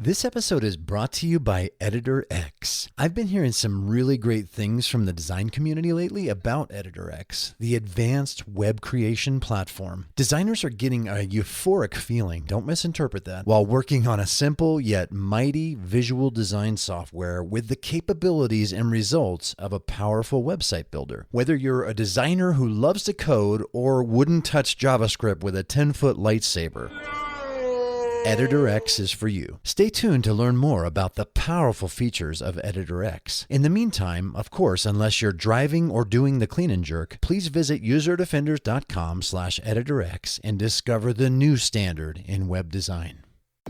This episode is brought to you by Editor X. I've been hearing some really great things from the design community lately about Editor X, the advanced web creation platform. Designers are getting a euphoric feeling, don't misinterpret that, while working on a simple yet mighty visual design software with the capabilities and results of a powerful website builder. Whether you're a designer who loves to code or wouldn't touch JavaScript with a 10-foot lightsaber, Editor X is for you. Stay tuned to learn more about the powerful features of Editor X. In the meantime, of course, unless you're driving or doing the clean and jerk, please visit userdefenders.com/editorx and discover the new standard in web design.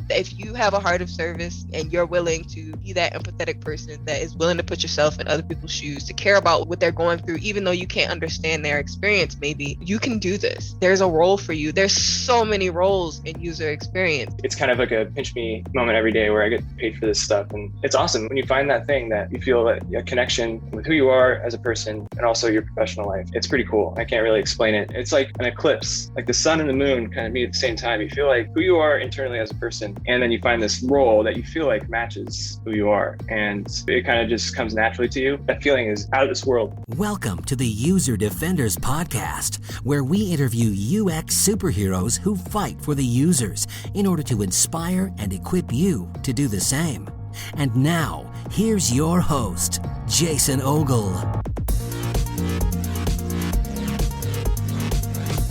If you have a heart of service and you're willing to be that empathetic person that is willing to put yourself in other people's shoes, to care about what they're going through, even though you can't understand their experience, maybe you can do this. There's a role for you. There's so many roles in user experience. It's kind of like a pinch me moment every day where I get paid for this stuff. And it's awesome when you find that thing that you feel a connection with who you are as a person and also your professional life. It's pretty cool. I can't really explain it. It's like an eclipse, like the sun and the moon kind of meet at the same time. You feel like who you are internally as a person. And then you find this role that you feel like matches who you are. And it kind of just comes naturally to you. That feeling is out of this world. Welcome to the User Defenders Podcast, where we interview UX superheroes who fight for the users in order to inspire and equip you to do the same. And now, here's your host, Jason Ogle.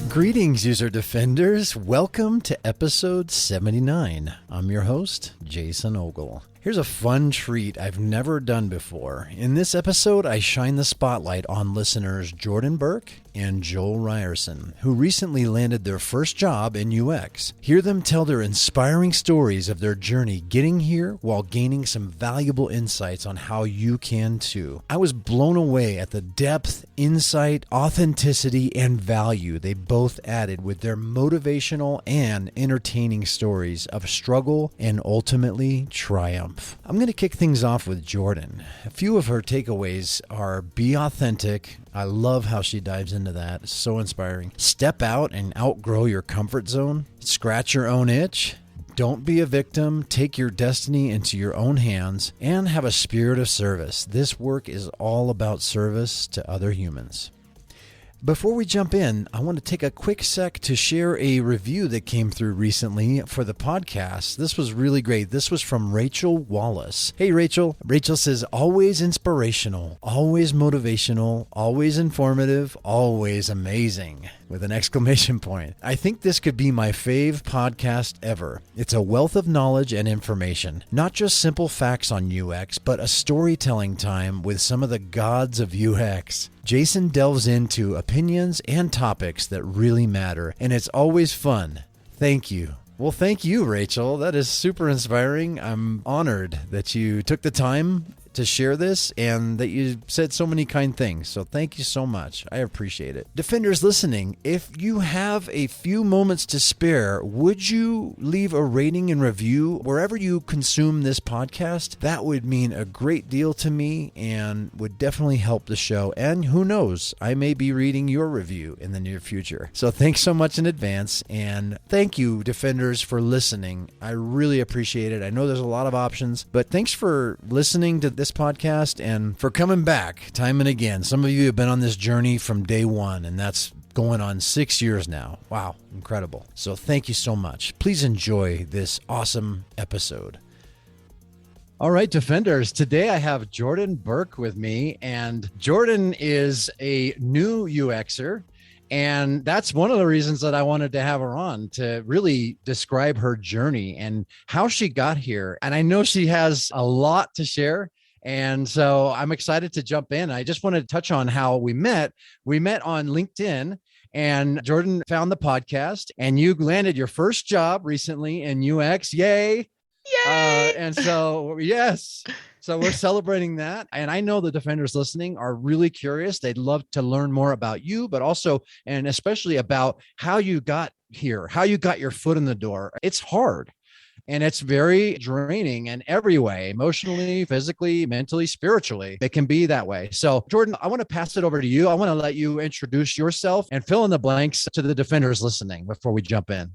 Greetings, User Defenders. Welcome to episode 79. I'm your host, Jason Ogle. Here's a fun treat I've never done before. In this episode, I shine the spotlight on listeners Jordan Burke and Joel Ryerson, who recently landed their first job in UX. Hear them tell their inspiring stories of their journey getting here while gaining some valuable insights on how you can too. I was blown away at the depth, insight, authenticity, and value they both added with their motivational and entertaining stories of struggle and ultimately triumph. I'm going to kick things off with Jordan. A few of her takeaways are: be authentic. I love how she dives into that. It's so inspiring. Step out and outgrow your comfort zone. Scratch your own itch. Don't be a victim. Take your destiny into your own hands and have a spirit of service. This work is all about service to other humans. Before we jump in, I want to take a quick sec to share a review that came through recently for the podcast. This was really great. This was from Rachel Wallace. Hey, Rachel. Rachel says, always inspirational, always motivational, always informative, always amazing, with an exclamation point. I think this could be my fave podcast ever. It's a wealth of knowledge and information, not just simple facts on UX, but a storytelling time with some of the gods of UX. Jason delves into opinions and topics that really matter, and it's always fun. Thank you. Well, thank you, Rachel. That is super inspiring. I'm honored that you took the time to share this and that you said so many kind things. So thank you so much. I appreciate it. Defenders listening, if you have a few moments to spare, would you leave a rating and review wherever you consume this podcast? That would mean a great deal to me and would definitely help the show. And who knows, I may be reading your review in the near future. So thanks so much in advance. And thank you, Defenders, for listening. I really appreciate it. I know there's a lot of options, but thanks for listening to this podcast and for coming back time and again. Some of you have been on this journey from day one, and that's going on 6 years now. Wow, incredible. So thank you so much. Please enjoy this awesome episode. All right, Defenders. Today I have Jordan Burke with me, and Jordan is a new UXer. And that's one of the reasons that I wanted to have her on, to really describe her journey and how she got here. And I know she has a lot to share. And so I'm excited to jump in. I just wanted to touch on how we met. We met on LinkedIn, and Jordan found the podcast, and you landed your first job recently in UX. Yay. Yay! And so, yes. So we're celebrating that. And I know the Defenders listening are really curious. They'd love to learn more about you, but also, and especially about how you got here, how you got your foot in the door. It's hard. And it's very draining in every way, emotionally, physically, mentally, spiritually. It can be that way. So, Jordan, I want to pass it over to you. I want to let you introduce yourself and fill in the blanks to the Defenders listening before we jump in.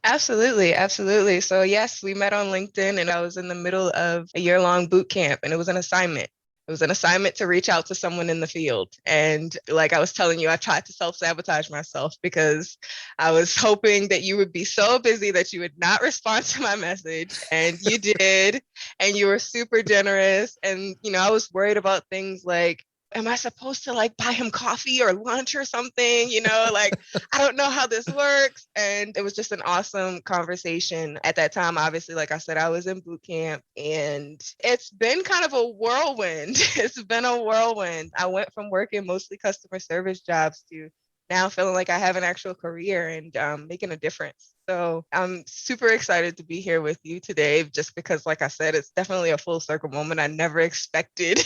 Absolutely, absolutely. So yes, we met on LinkedIn and I was in the middle of a year-long boot camp and it was an assignment. It was an assignment to reach out to someone in the field. And like I was telling you, I tried to self-sabotage myself because I was hoping that you would be so busy that you would not respond to my message. And you did. And you were super generous. And, I was worried about things like, am I supposed to like buy him coffee or lunch or something? Like I don't know how this works. And it was just an awesome conversation. At that time, obviously, like I said, I was in boot camp and it's been kind of a whirlwind. It's been a whirlwind. I went from working mostly customer service jobs to now feeling like I have an actual career and making a difference. So I'm super excited to be here with you today, just because, like I said, it's definitely a full circle moment. I never expected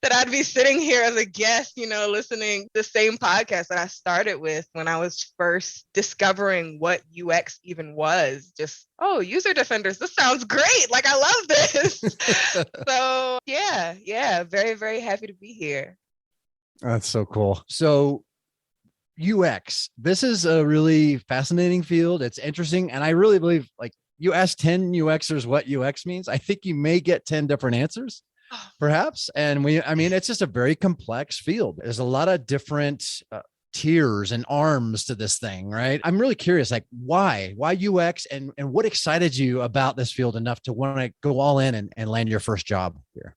that I'd be sitting here as a guest, listening the same podcast that I started with when I was first discovering what UX even was. Just, oh, user defenders, this sounds great. Like, I love this. So yeah, very, very happy to be here. That's so cool. So UX, this is a really fascinating field. It's interesting. And I really believe, like, you ask 10 UXers what UX means, I think you may get 10 different answers, perhaps. And it's just a very complex field. There's a lot of different tiers and arms to this thing, right? I'm really curious, like, why UX and what excited you about this field enough to want to go all in and land your first job here?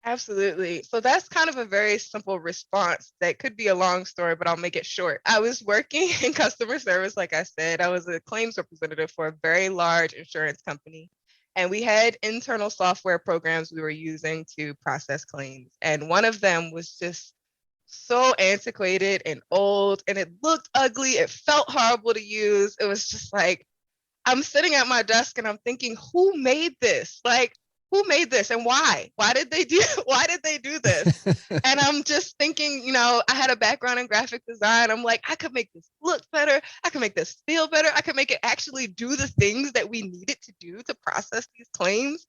Absolutely. So that's kind of a very simple response that could be a long story, but I'll make it short. I was working in customer service, like I said. I was a claims representative for a very large insurance company. And we had internal software programs we were using to process claims. And one of them was just so antiquated and old, and it looked ugly. It felt horrible to use. It was just like, I'm sitting at my desk and I'm thinking, who made this? Like, who made this and why? Why did they do this? And I'm just thinking, I had a background in graphic design. I'm like, I could make this look better. I could make this feel better. I could make it actually do the things that we needed to do to process these claims.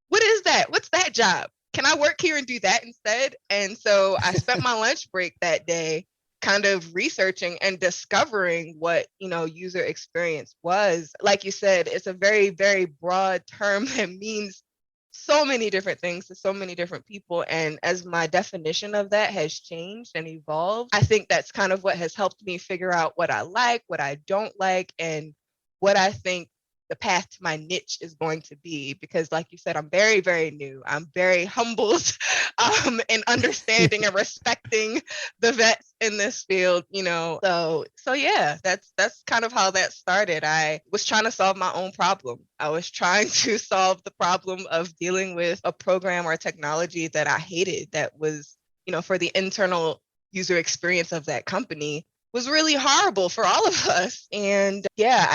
What is that? What's that job? Can I work here and do that instead? And so I spent my lunch break that day kind of researching and discovering what, user experience was. Like you said, it's a very, very broad term that means so many different things to so many different people. And as my definition of that has changed and evolved, I think that's kind of what has helped me figure out what I like, what I don't like, and what I think the path to my niche is going to be. Because like you said, I'm very, very new. I'm very humbled in understanding and respecting the vets in this field, So yeah, that's kind of how that started. I was trying to solve my own problem. I was trying to solve the problem of dealing with a program or technology that I hated, that was, for the internal user experience of that company, was really horrible for all of us. And yeah,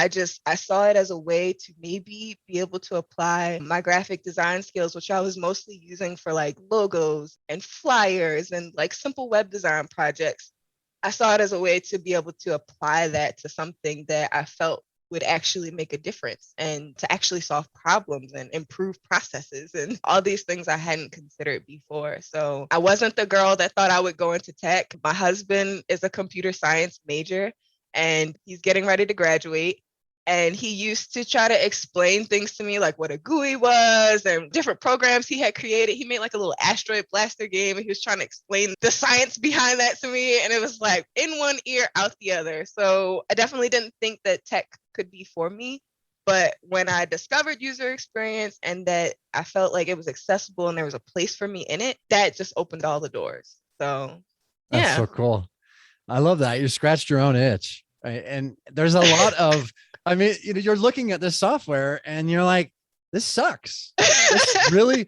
I saw it as a way to maybe be able to apply my graphic design skills, which I was mostly using for like logos and flyers and like simple web design projects. I saw it as a way to be able to apply that to something that I felt would actually make a difference and to actually solve problems and improve processes and all these things I hadn't considered before. So I wasn't the girl that thought I would go into tech. My husband is a computer science major and he's getting ready to graduate. And he used to try to explain things to me, like what a GUI was and different programs he had created. He made like a little asteroid blaster game and he was trying to explain the science behind that to me. And it was like in one ear, out the other. So I definitely didn't think that tech could be for me. But when I discovered user experience and that I felt like it was accessible and there was a place for me in it, that just opened all the doors. So yeah. That's so cool. I love that. You scratched your own itch. Right? And there's a lot of, you're looking at this software and you're like, this sucks. This really,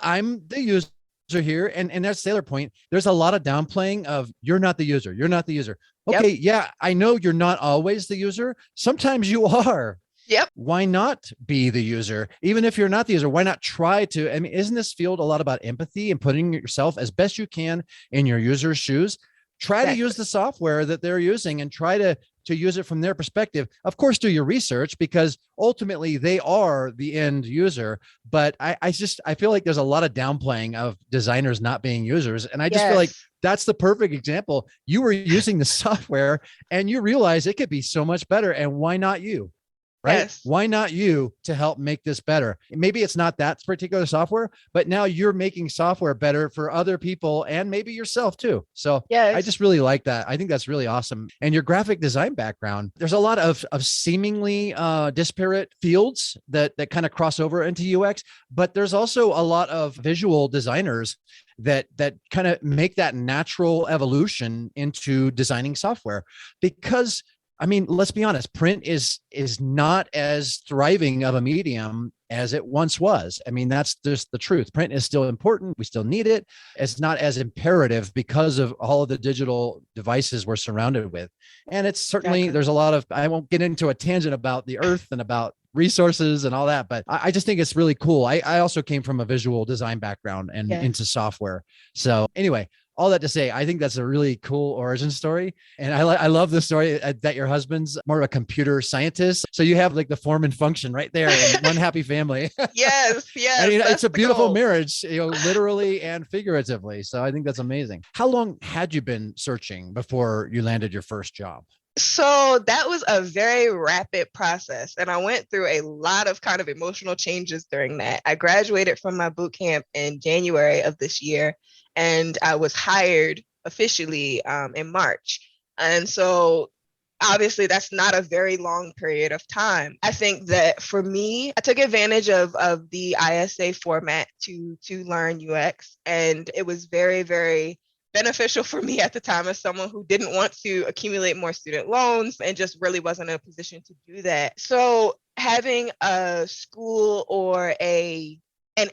I'm the user here. And that's the other point. There's a lot of downplaying of you're not the user. You're not the user. Okay. Yep. Yeah. I know you're not always the user. Sometimes you are. Yep. Why not be the user? Even if you're not the user, why not try to? Isn't this field a lot about empathy and putting yourself as best you can in your user's shoes? Try to use the software that they're using and try to use it from their perspective. Of course, do your research because ultimately they are the end user. But I feel like there's a lot of downplaying of designers not being users. And I just feel like that's the perfect example. You were using the software and you realize it could be so much better. And why not you? right? Yes. Why not you to help make this better? Maybe it's not that particular software, but now you're making software better for other people and maybe yourself too. So I Yes. just really like that. I think that's really awesome. And your graphic design background, there's a lot of seemingly disparate fields that kind of cross over into UX, but there's also a lot of visual designers that kind of make that natural evolution into designing software. Because I mean, let's be honest, print is not as thriving of a medium as it once was. I mean, that's just the truth. Print is still important. We still need it. It's not as imperative because of all of the digital devices we're surrounded with. And it's certainly, Exactly. there's a lot of, I won't get into a tangent about the earth and about resources and all that, but I just think it's really cool. I also came from a visual design background and Yes. into software. So anyway, all that to say, I think that's a really cool origin story. And I love the story that your husband's more of a computer scientist. So you have like the form and function right there in one happy family. Yes. Yes. And that's it's a the beautiful goal. marriage, literally and figuratively. So I think that's amazing. How long had you been searching before you landed your first job? So that was a very rapid process. And I went through a lot of kind of emotional changes during that. I graduated from my boot camp in January of this year, and I was hired officially in March. And so obviously that's not a very long period of time. I think that for me, I took advantage of the ISA format to learn UX, and it was very, very beneficial for me at the time as someone who didn't want to accumulate more student loans and just really wasn't in a position to do that. So having a school or an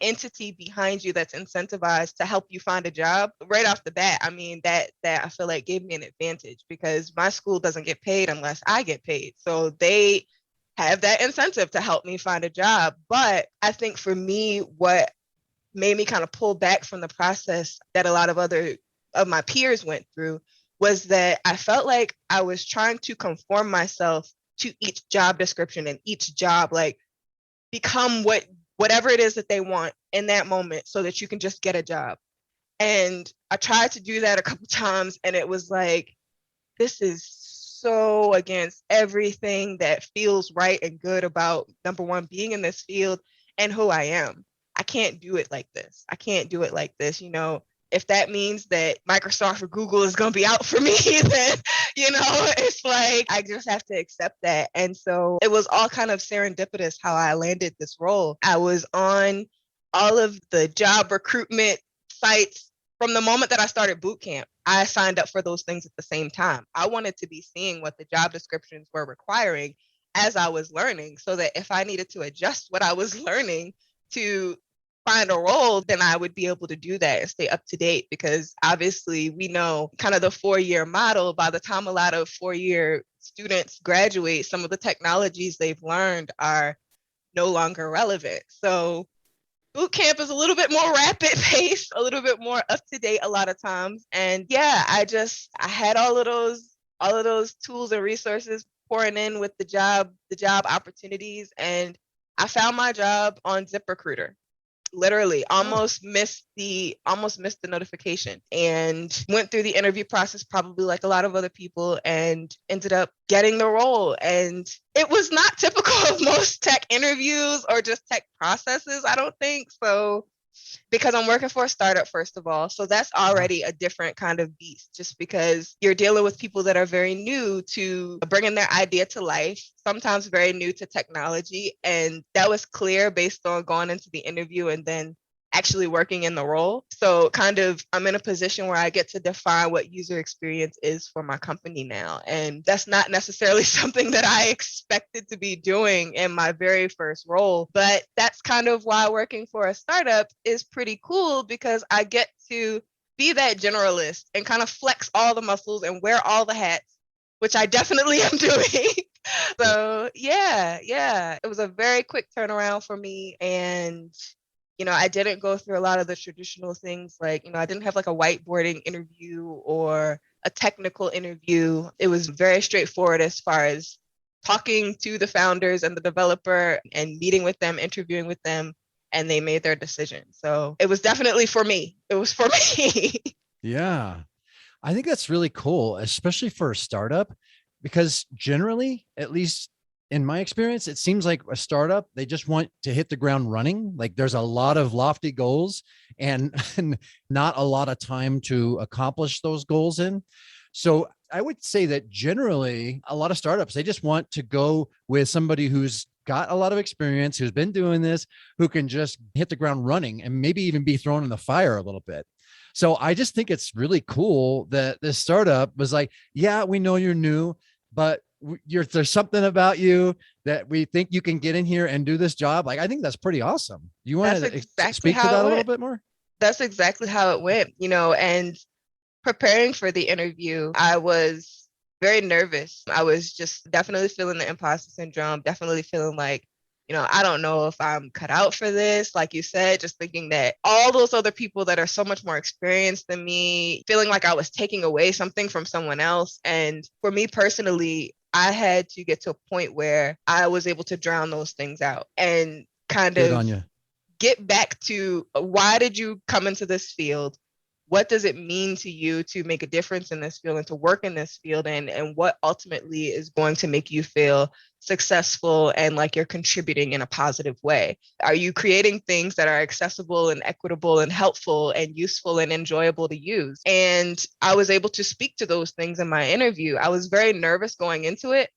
entity behind you that's incentivized to help you find a job right off the bat, I mean, that I feel like gave me an advantage, because my school doesn't get paid unless I get paid. So they have that incentive to help me find a job. But I think for me, what made me kind of pull back from the process that a lot of other of my peers went through was that I felt like I was trying to conform myself to each job description and each job, like become whatever it is that they want in that moment so that you can just get a job. And I tried to do that a couple times, and it was like, this is so against everything that feels right and good about, number one, being in this field and who I am. I can't do it like this. I can't do it like this. If that means that Microsoft or Google is going to be out for me, then, it's like, I just have to accept that. And so it was all kind of serendipitous how I landed this role. I was on all of the job recruitment sites from the moment that I started boot camp. I signed up for those things at the same time. I wanted to be seeing what the job descriptions were requiring as I was learning, so that if I needed to adjust what I was learning to find a role, then I would be able to do that and stay up to date. Because obviously we know kind of the 4-year model, by the time a lot of 4-year students graduate, some of the technologies they've learned are no longer relevant. So boot camp is a little bit more rapid paced, a little bit more up to date a lot of times. And yeah, I had all of those tools and resources pouring in with the job opportunities. And I found my job on ZipRecruiter. Literally almost missed the notification, and went through the interview process probably like a lot of other people, and ended up getting the role. And it was not typical of most tech interviews or just tech processes, I don't think. So because I'm working for a startup, first of all. So that's already a different kind of beast, just because you're dealing with people that are very new to bringing their idea to life, sometimes very new to technology. And that was clear based on going into the interview and then actually working in the role. So kind of I'm in a position where I get to define what user experience is for my company now. And that's not necessarily something that I expected to be doing in my very first role. But that's kind of why working for a startup is pretty cool, because I get to be that generalist and kind of flex all the muscles and wear all the hats, which I definitely am doing. So yeah, it was a very quick turnaround for me. And I didn't go through a lot of the traditional things, like, I didn't have like a whiteboarding interview or a technical interview. It was very straightforward as far as talking to the founders and the developer and meeting with them, interviewing with them, and they made their decision. So it was definitely for me. It was for me. Yeah. I think that's really cool, especially for a startup, because generally, at least in my experience, it seems like a startup, they just want to hit the ground running. Like there's a lot of lofty goals and not a lot of time to accomplish those goals in. So I would say that generally a lot of startups, they just want to go with somebody who's got a lot of experience, who's been doing this, who can just hit the ground running and maybe even be thrown in the fire a little bit. So I just think it's really cool that this startup was like, yeah, we know you're new, but there's something about you that we think you can get in here and do this job. Like, I think that's pretty awesome. You want to speak to that a little bit more? That's exactly how it went, and preparing for the interview, I was very nervous. I was just definitely feeling the imposter syndrome, definitely feeling like, I don't know if I'm cut out for this. Like you said, just thinking that all those other people that are so much more experienced than me, feeling like I was taking away something from someone else. And for me personally, I had to get to a point where I was able to drown those things out and kind of get back to why did you come into this field? What does it mean to you to make a difference in this field and to work in this field, and what ultimately is going to make you feel successful and like you're contributing in a positive way? Are you creating things that are accessible and equitable and helpful and useful and enjoyable to use? And I was able to speak to those things in my interview. I was very nervous going into it,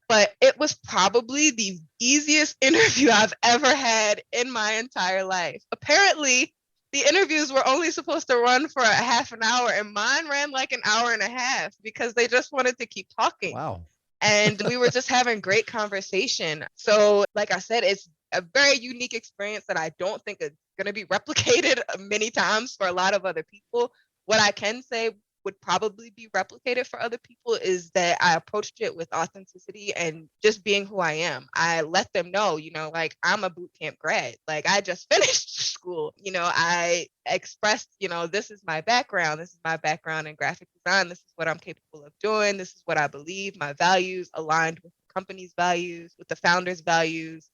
but it was probably the easiest interview I've ever had in my entire life. Apparently, the interviews were only supposed to run for a half an hour, and mine ran like an hour and a half because they just wanted to keep talking. Wow. And we were just having great conversation. So like I said, it's a very unique experience that I don't think is going to be replicated many times for a lot of other people. What I can say would probably be replicated for other people is that I approached it with authenticity and just being who I am. I let them know, like I'm a boot camp grad. Like I just finished school. I expressed, this is my background. This is my background in graphic design. This is what I'm capable of doing. This is what I believe. My values aligned with the company's values, with the founder's values.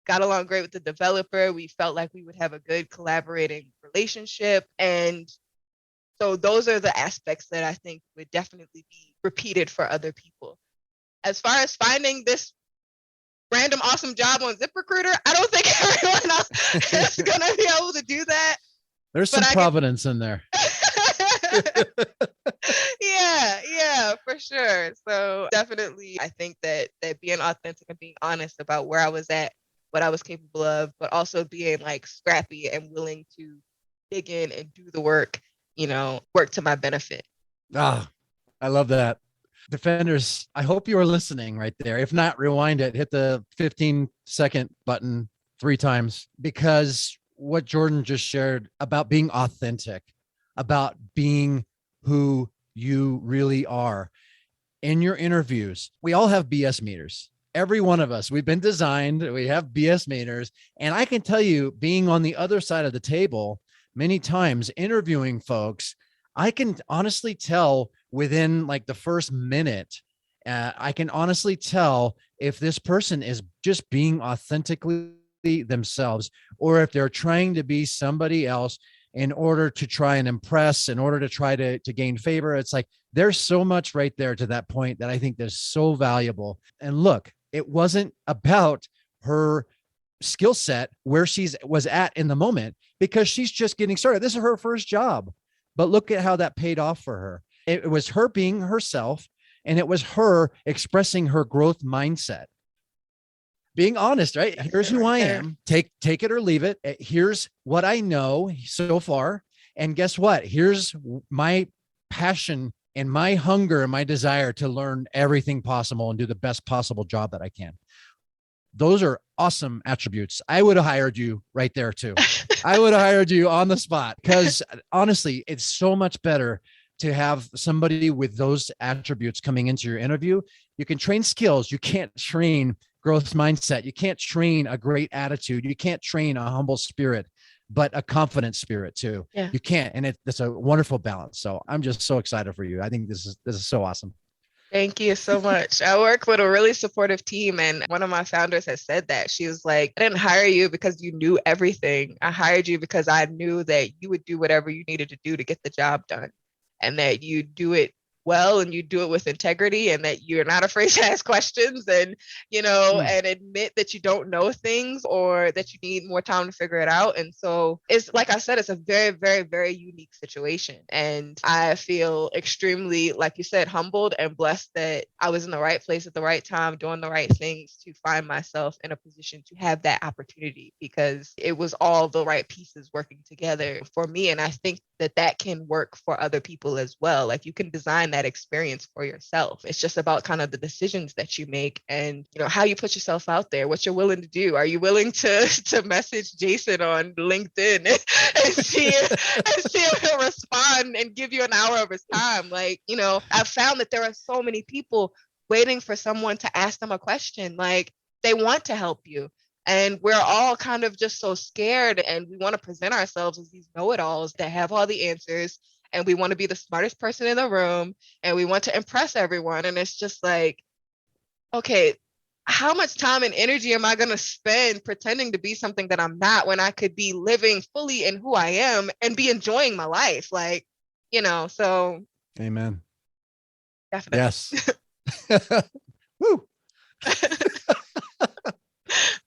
Got along great with the developer. We felt like we would have a good collaborating relationship. And so those are the aspects that I think would definitely be repeated for other people. As far as finding this random awesome job on ZipRecruiter, I don't think everyone else is going to be able to do that. There's some providence in there. Yeah, for sure. So definitely, I think that being authentic and being honest about where I was at, what I was capable of, but also being like scrappy and willing to dig in and do the work, work to my benefit. I love that. Defenders, I hope you are listening right there. If not, rewind it, hit the 15-second button 3 times, because what Jordan just shared about being authentic, about being who you really are in your interviews. We all have BS meters. Every one of us, we've been designed, we have BS meters. And I can tell you, being on the other side of the table, many times interviewing folks, I can honestly tell within like the first minute, I can honestly tell if this person is just being authentically themselves, or if they're trying to be somebody else in order to try and impress, in order to try to gain favor. It's like, there's so much right there to that point that I think that's so valuable. And look, it wasn't about her skill set where was at in the moment, because she's just getting started. This is her first job, but look at how that paid off for her. It was her being herself, and it was her expressing her growth mindset. Being honest, right? Here's who I am. Take it or leave it. Here's what I know so far. And guess what? Here's my passion and my hunger and my desire to learn everything possible and do the best possible job that I can. Those are awesome attributes. I would have hired you right there too. I would have hired you on the spot, because honestly, it's so much better to have somebody with those attributes coming into your interview. You can train skills. You can't train growth mindset. You can't train a great attitude. You can't train a humble spirit, but a confident spirit too. Yeah. You can't. And it's a wonderful balance. So I'm just so excited for you. I think this is so awesome. Thank you so much. I work with a really supportive team, and one of my founders has said that. She was like, I didn't hire you because you knew everything. I hired you because I knew that you would do whatever you needed to do to get the job done, and that you do it well and you do it with integrity, and that you're not afraid to ask questions and, and admit that you don't know things or that you need more time to figure it out. And so it's like I said, it's a very, very, very unique situation. And I feel extremely, like you said, humbled and blessed that I was in the right place at the right time, doing the right things to find myself in a position to have that opportunity, because it was all the right pieces working together for me. And I think that can work for other people as well. Like, you can design that experience for yourself. It's just about kind of the decisions that you make and, how you put yourself out there, what you're willing to do. Are you willing to message Jason on LinkedIn and see if he'll respond and give you an hour of his time? Like, I've found that there are so many people waiting for someone to ask them a question. Like, they want to help you. And we're all kind of just so scared, and we want to present ourselves as these know-it-alls that have all the answers, and we want to be the smartest person in the room, and we want to impress everyone. And it's just like, okay, how much time and energy am I going to spend pretending to be something that I'm not, when I could be living fully in who I am and be enjoying my life? Like, so. Amen. Definitely. Yes. Woo.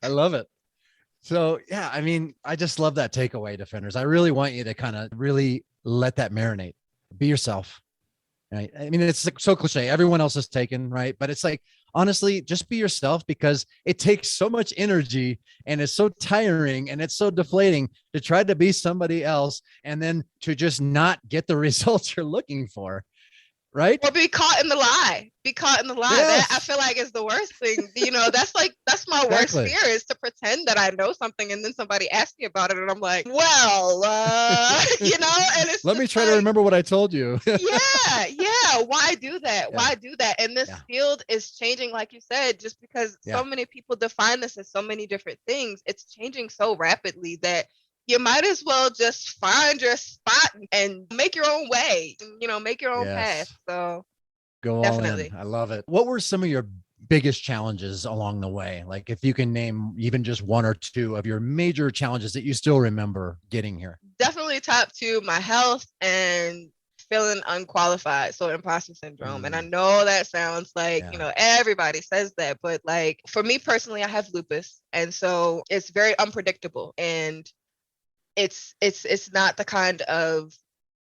I love it. So, yeah, I mean, I just love that takeaway, defenders. I really want you to kind of really let that marinate. Be yourself. Right? I mean, it's so cliche. Everyone else is taken, right? But it's like, honestly, just be yourself, because it takes so much energy and it's so tiring and it's so deflating to try to be somebody else and then to just not get the results you're looking for. Right? Or be caught in the lie. Yes. That, I feel like, is the worst thing. That's my worst fear, is to pretend that I know something and then somebody asks me about it and I'm like, well, and it's let me try to remember what I told you. yeah. Why do that? Yeah. Why do that? And this field is changing, like you said, just because so many people define this as so many different things. It's changing so rapidly that you might as well just find your spot and make your own way, make your own path. So go definitely. all in. I love it. What were some of your biggest challenges along the way? Like, if you can name even just one or two of your major challenges that you still remember getting here. Definitely top two, my health and feeling unqualified. So imposter syndrome. And I know that sounds like, everybody says that, but like, for me personally, I have lupus. And so it's very unpredictable. And it's not the kind of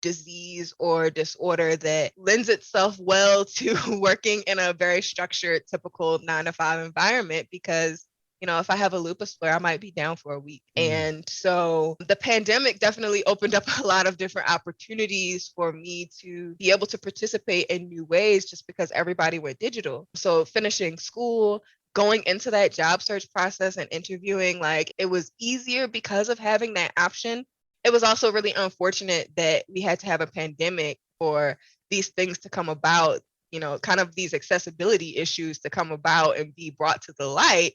disease or disorder that lends itself well to working in a very structured, typical 9-to-5 environment, because if I have a lupus flare, I might be down for a week. And so the pandemic definitely opened up a lot of different opportunities for me to be able to participate in new ways, just because everybody went digital. So finishing school, going into that job search process and interviewing, like, it was easier because of having that option. It was also really unfortunate that we had to have a pandemic for these things to come about, kind of these accessibility issues to come about and be brought to the light,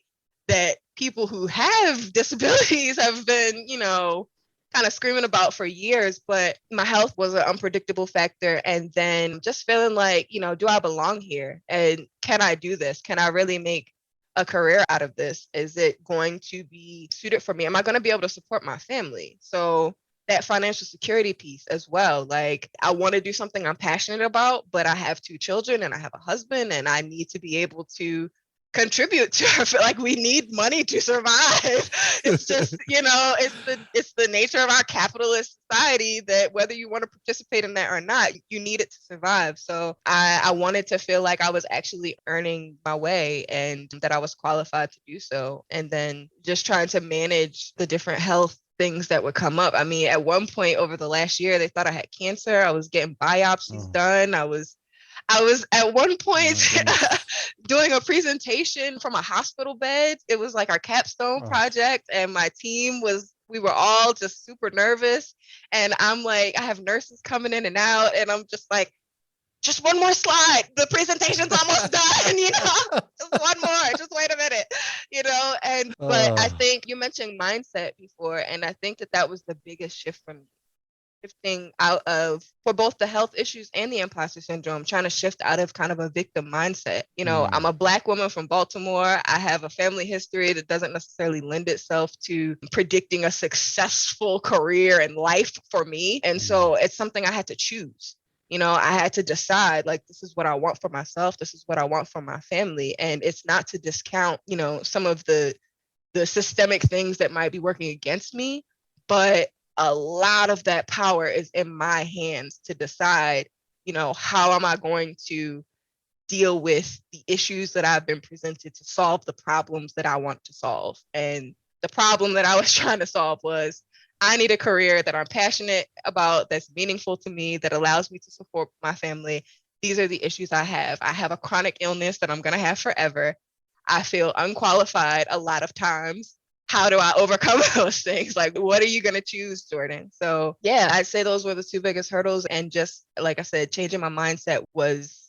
that people who have disabilities have been, kind of screaming about for years. But my health was an unpredictable factor. And then just feeling like, do I belong here? And can I do this? Can I really make a career out of this? Is it going to be suited for me? Am I going to be able to support my family? So that financial security piece as well. Like, I want to do something I'm passionate about, but I have 2 children and I have a husband, and I need to be able to contribute to. I feel like we need money to survive. It's just, it's the nature of our capitalist society that whether you want to participate in that or not, you need it to survive. So I wanted to feel like I was actually earning my way and that I was qualified to do so. And then just trying to manage the different health things that would come up. I mean, at one point over the last year, they thought I had cancer. I was getting biopsies done. I was at one point doing a presentation from a hospital bed. It was like our capstone project, and my team we were all just super nervous. And I'm like, I have nurses coming in and out, and I'm just like, just one more slide. The presentation's almost done, just one more, just wait a minute, but I think you mentioned mindset before. And I think that was the biggest shift for me. Shifting out of, for both the health issues and the imposter syndrome, trying to shift out of kind of a victim mindset. I'm a Black woman from Baltimore. I have a family history that doesn't necessarily lend itself to predicting a successful career and life for me. And so it's something I had to choose. I had to decide, like, this is what I want for myself. This is what I want for my family. And it's not to discount, some of the systemic things that might be working against me, but a lot of that power is in my hands to decide, how am I going to deal with the issues that I've been presented to solve the problems that I want to solve. And the problem that I was trying to solve was, I need a career that I'm passionate about, that's meaningful to me, that allows me to support my family. These are the issues I have. I have a chronic illness that I'm going to have forever. I feel unqualified a lot of times. How do I overcome those things? Like, what are you going to choose, Jordan? So yeah, I'd say those were the two biggest hurdles. And just like I said, changing my mindset was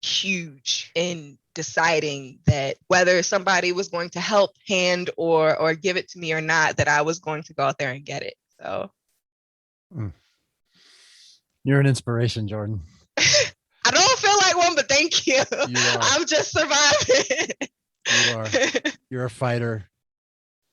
huge in deciding that whether somebody was going to help hand or give it to me or not, that I was going to go out there and get it. So you're an inspiration, Jordan. I don't feel like one, but thank you. You are. I'm just surviving. You are. You're a fighter.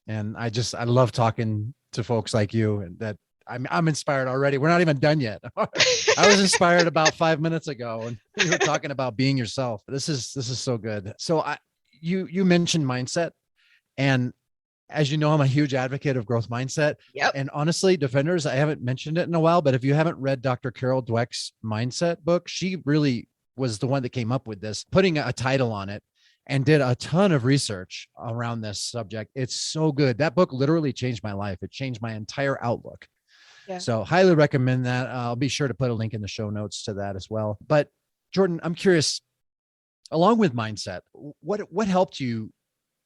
And I love talking to folks like you, and that I'm inspired already. We're not even done yet. I was inspired about 5 minutes ago, and you were talking about being yourself. This is so good. So you mentioned mindset, and as you know, I'm a huge advocate of growth mindset. Yep. And honestly, Defenders, I haven't mentioned it in a while, but if you haven't read Dr. Carol Dweck's mindset book, she really was the one that came up with this, putting a title on it, and did a ton of research around this subject. It's so good. That book literally changed my life. It changed my entire outlook. Yeah. So highly recommend that. I'll be sure to put a link in the show notes to that as well. But Jordan, I'm curious, along with mindset, what helped you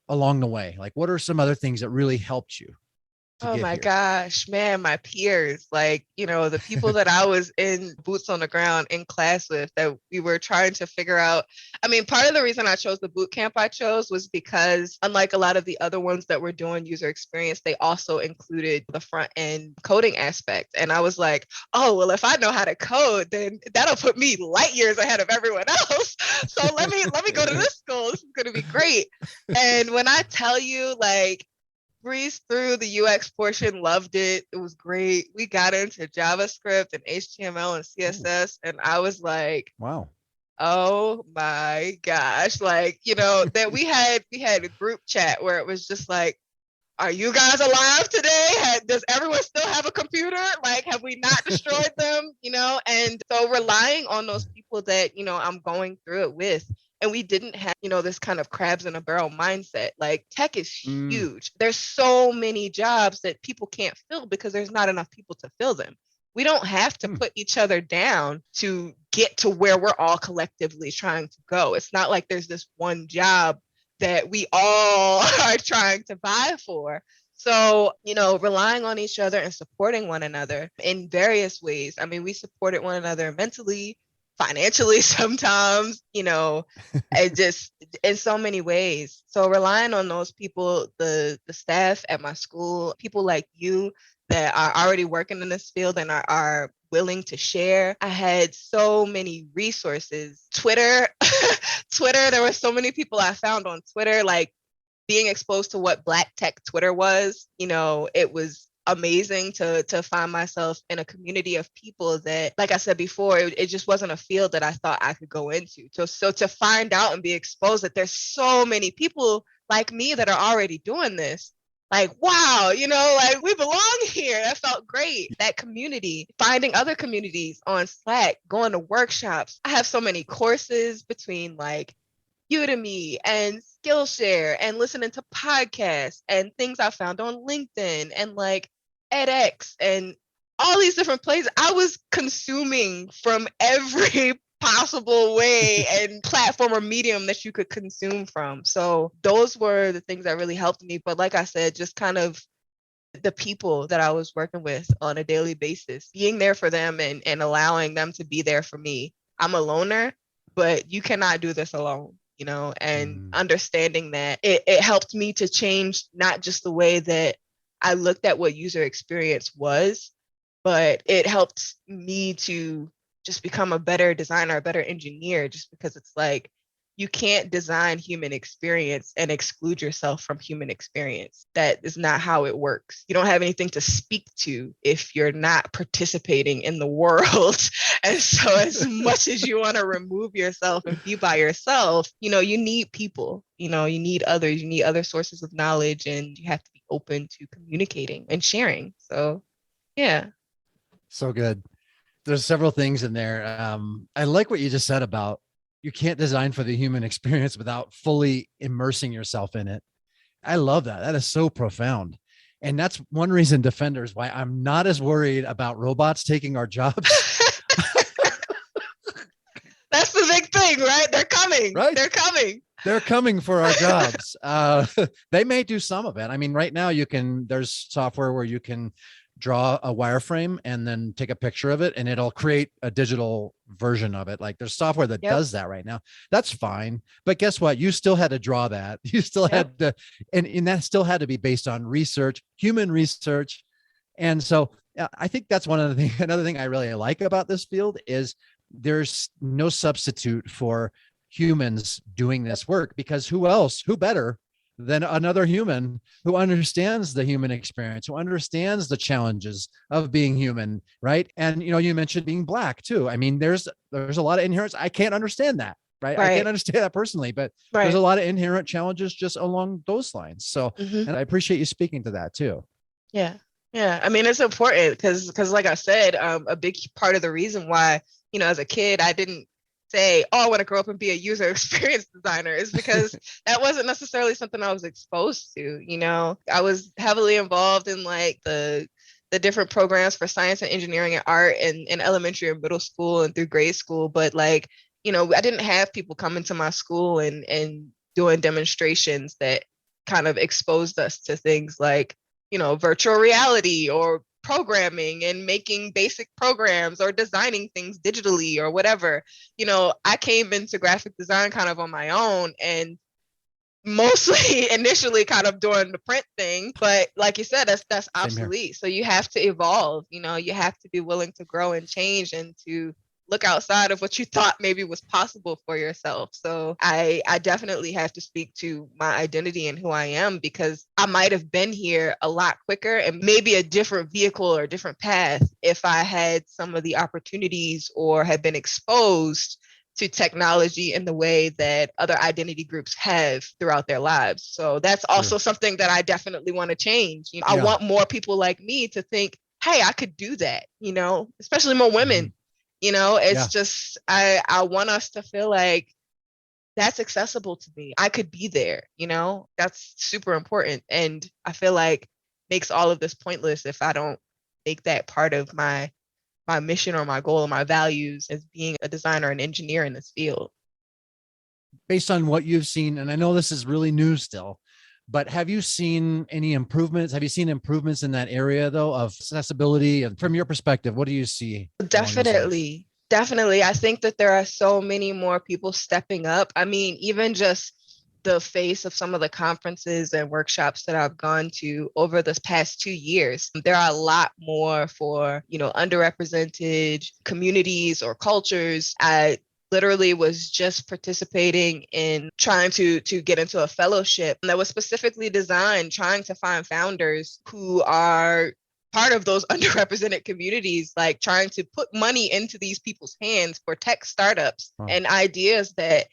along the way? Like, what are some other things that really helped you? Oh my gosh, man, my peers, like, the people that I was in boots on the ground in class with, that we were trying to figure out. I mean, part of the reason I chose the boot camp I chose was because, unlike a lot of the other ones that were doing user experience, they also included the front end coding aspect. And I was like, oh, well, if I know how to code, then that'll put me light years ahead of everyone else. So let me go to this school. This is going to be great. And when I tell you, like, breezed through the UX portion, loved it. It was great. We got into JavaScript and HTML and CSS, and I was like, wow, oh my gosh. Like, that we had a group chat where it was just like, are you guys alive today? Does everyone still have a computer? Like, have we not destroyed them? And so relying on those people that, I'm going through it with. And we didn't have, this kind of crabs in a barrel mindset. Like, tech is huge. There's so many jobs that people can't fill because there's not enough people to fill them. We don't have to put each other down to get to where we're all collectively trying to go. It's not like there's this one job that we all are trying to vie for. So, relying on each other and supporting one another in various ways. I mean, we supported one another mentally, financially sometimes, and just in so many ways. So relying on those people, the staff at my school, people like you that are already working in this field and are willing to share. I had so many resources. Twitter, there were so many people I found on Twitter, like being exposed to what Black tech Twitter was, it was amazing to find myself in a community of people that, like I said before, it just wasn't a field that I thought I could go into. So to find out and be exposed that there's so many people like me that are already doing this, like, wow, like we belong here. That felt great. That community, finding other communities on Slack, going to workshops. I have so many courses between like Udemy and Skillshare and listening to podcasts and things I found on LinkedIn and like edX and all these different places. I was consuming from every possible way and platform or medium that you could consume from. So those were the things that really helped me. But like I said, just kind of the people that I was working with on a daily basis, being there for them and allowing them to be there for me. I'm a loner, but you cannot do this alone. And understanding that it helped me to change not just the way that I looked at what user experience was, but it helped me to just become a better designer, a better engineer, just because it's like, you can't design human experience and exclude yourself from human experience. That is not how it works. You don't have anything to speak to if you're not participating in the world. And so as much as you want to remove yourself and be by yourself, you need people, you need others, you need other sources of knowledge, and you have to be open to communicating and sharing. So yeah. So good. There's several things in there. I like what you just said about you can't design for the human experience without fully immersing yourself in it. I love that. That is so profound. And that's one reason, Defenders, why I'm not as worried about robots taking our jobs. That's the big thing, right? They're coming. Right? They're coming. They're coming for our jobs. They may do some of it. I mean, right now there's software where you can draw a wireframe and then take a picture of it and it'll create a digital version of it. Like there's software that does that right now. That's fine. But guess what? You still had to draw that. You still had to, and that still had to be based on research, human research. And so I think that's another thing I really like about this field is there's no substitute for humans doing this work, because who better than another human who understands the human experience, who understands the challenges of being human, right? And you mentioned being Black too. I mean, there's a lot of inherent. I can't understand that, right? I can't understand that personally, but there's a lot of inherent challenges just along those lines. So, and I appreciate you speaking to that too. Yeah, yeah. I mean, it's important because, like I said, a big part of the reason why, as a kid, I didn't say, oh, I want to grow up and be a user experience designer is because that wasn't necessarily something I was exposed to. I was heavily involved in like the different programs for science and engineering and art in elementary and middle school and through grade school. But like, I didn't have people come into my school and doing demonstrations that kind of exposed us to things like, virtual reality or programming and making basic programs or designing things digitally or whatever. I came into graphic design kind of on my own and mostly initially kind of doing the print thing. But like you said, that's obsolete. So you have to evolve, you have to be willing to grow and change and to look outside of what you thought maybe was possible for yourself. So I definitely have to speak to my identity and who I am, because I might have been here a lot quicker and maybe a different vehicle or a different path if I had some of the opportunities or had been exposed to technology in the way that other identity groups have throughout their lives. So that's also something that I definitely want to change. I want more people like me to think, hey, I could do that, especially more women. It's just, I want us to feel like that's accessible to me. I could be there, that's super important. And I feel like makes all of this pointless if I don't make that part of my mission or my goal or my values as being a designer and engineer in this field. Based on what you've seen, and I know this is really new still, but have you seen any improvements? Have you seen improvements in that area though of accessibility? And from your perspective, what do you see? Definitely. I think that there are so many more people stepping up. I mean, even just the face of some of the conferences and workshops that I've gone to over this past 2 years, there are a lot more for, underrepresented communities or cultures. I literally was just participating in trying to get into a fellowship that was specifically designed trying to find founders who are part of those underrepresented communities, like trying to put money into these people's hands for tech startups and ideas that,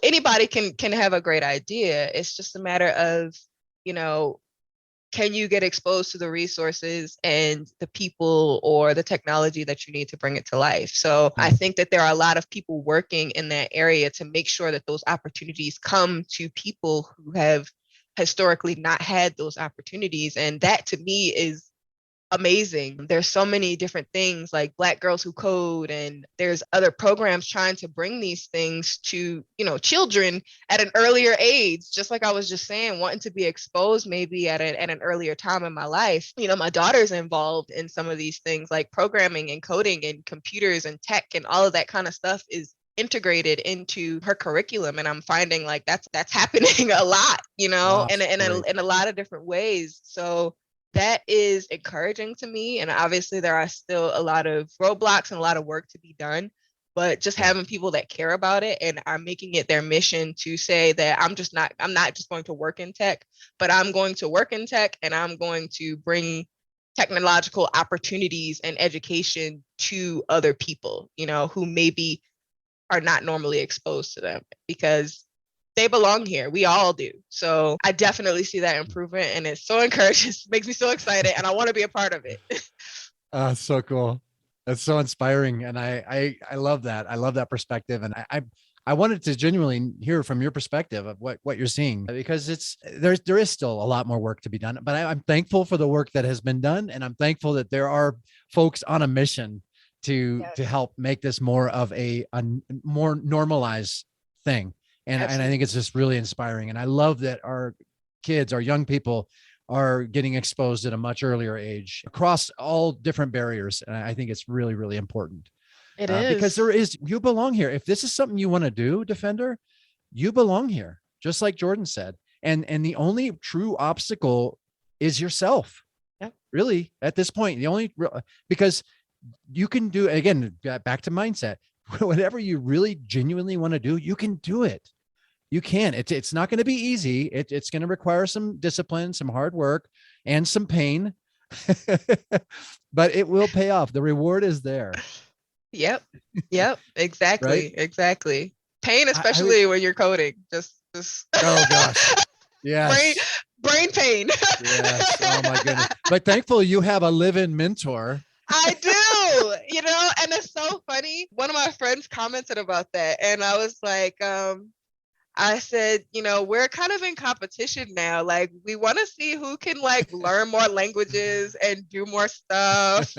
anybody can have a great idea. It's just a matter of, can you get exposed to the resources and the people or the technology that you need to bring it to life? So I think that there are a lot of people working in that area to make sure that those opportunities come to people who have historically not had those opportunities. And that to me is amazing. There's so many different things like Black Girls Who Code, and there's other programs trying to bring these things to, children at an earlier age, just like I was just saying, wanting to be exposed maybe at an earlier time in my life. My daughter's involved in some of these things like programming and coding and computers and tech, and all of that kind of stuff is integrated into her curriculum. And I'm finding like that's happening a lot, Wow, in a lot of different ways. So that is encouraging to me. And obviously there are still a lot of roadblocks and a lot of work to be done. but just having people that care about it and are making it their mission to say that I'm not just going to work in tech, but I'm going to work in tech and I'm going to bring technological opportunities and education to other people, who maybe are not normally exposed to them, because they belong here. We all do. So I definitely see that improvement, and it's so encouraging. It makes me so excited, and I want to be a part of it. It's so cool. That's so inspiring. And I love that. I love that perspective. And I wanted to genuinely hear from your perspective of what you're seeing, because there is still a lot more work to be done, but I'm thankful for the work that has been done. And I'm thankful that there are folks on a mission to help make this more of a more normalized thing. And I think it's just really inspiring. And I love that our kids, our young people, are getting exposed at a much earlier age across all different barriers. And I think it's really, really important. It is. Because you belong here. If this is something you want to do, Defender, you belong here, just like Jordan said. And the only true obstacle is yourself. Yeah. Really, at this point, because you can do, again, back to mindset, whatever you really genuinely want to do, you can do it. You can. It's not going to be easy. It's going to require some discipline, some hard work, and some pain, but it will pay off. The reward is there. Yep. Exactly. Right? Exactly. Pain, especially when you're coding. Just. Oh gosh. Yes. Brain pain. Yes. Oh my goodness. But thankfully you have a live-in mentor. I do, and it's so funny. One of my friends commented about that, and I was like, I said, we're kind of in competition now. Like, we want to see who can learn more languages and do more stuff,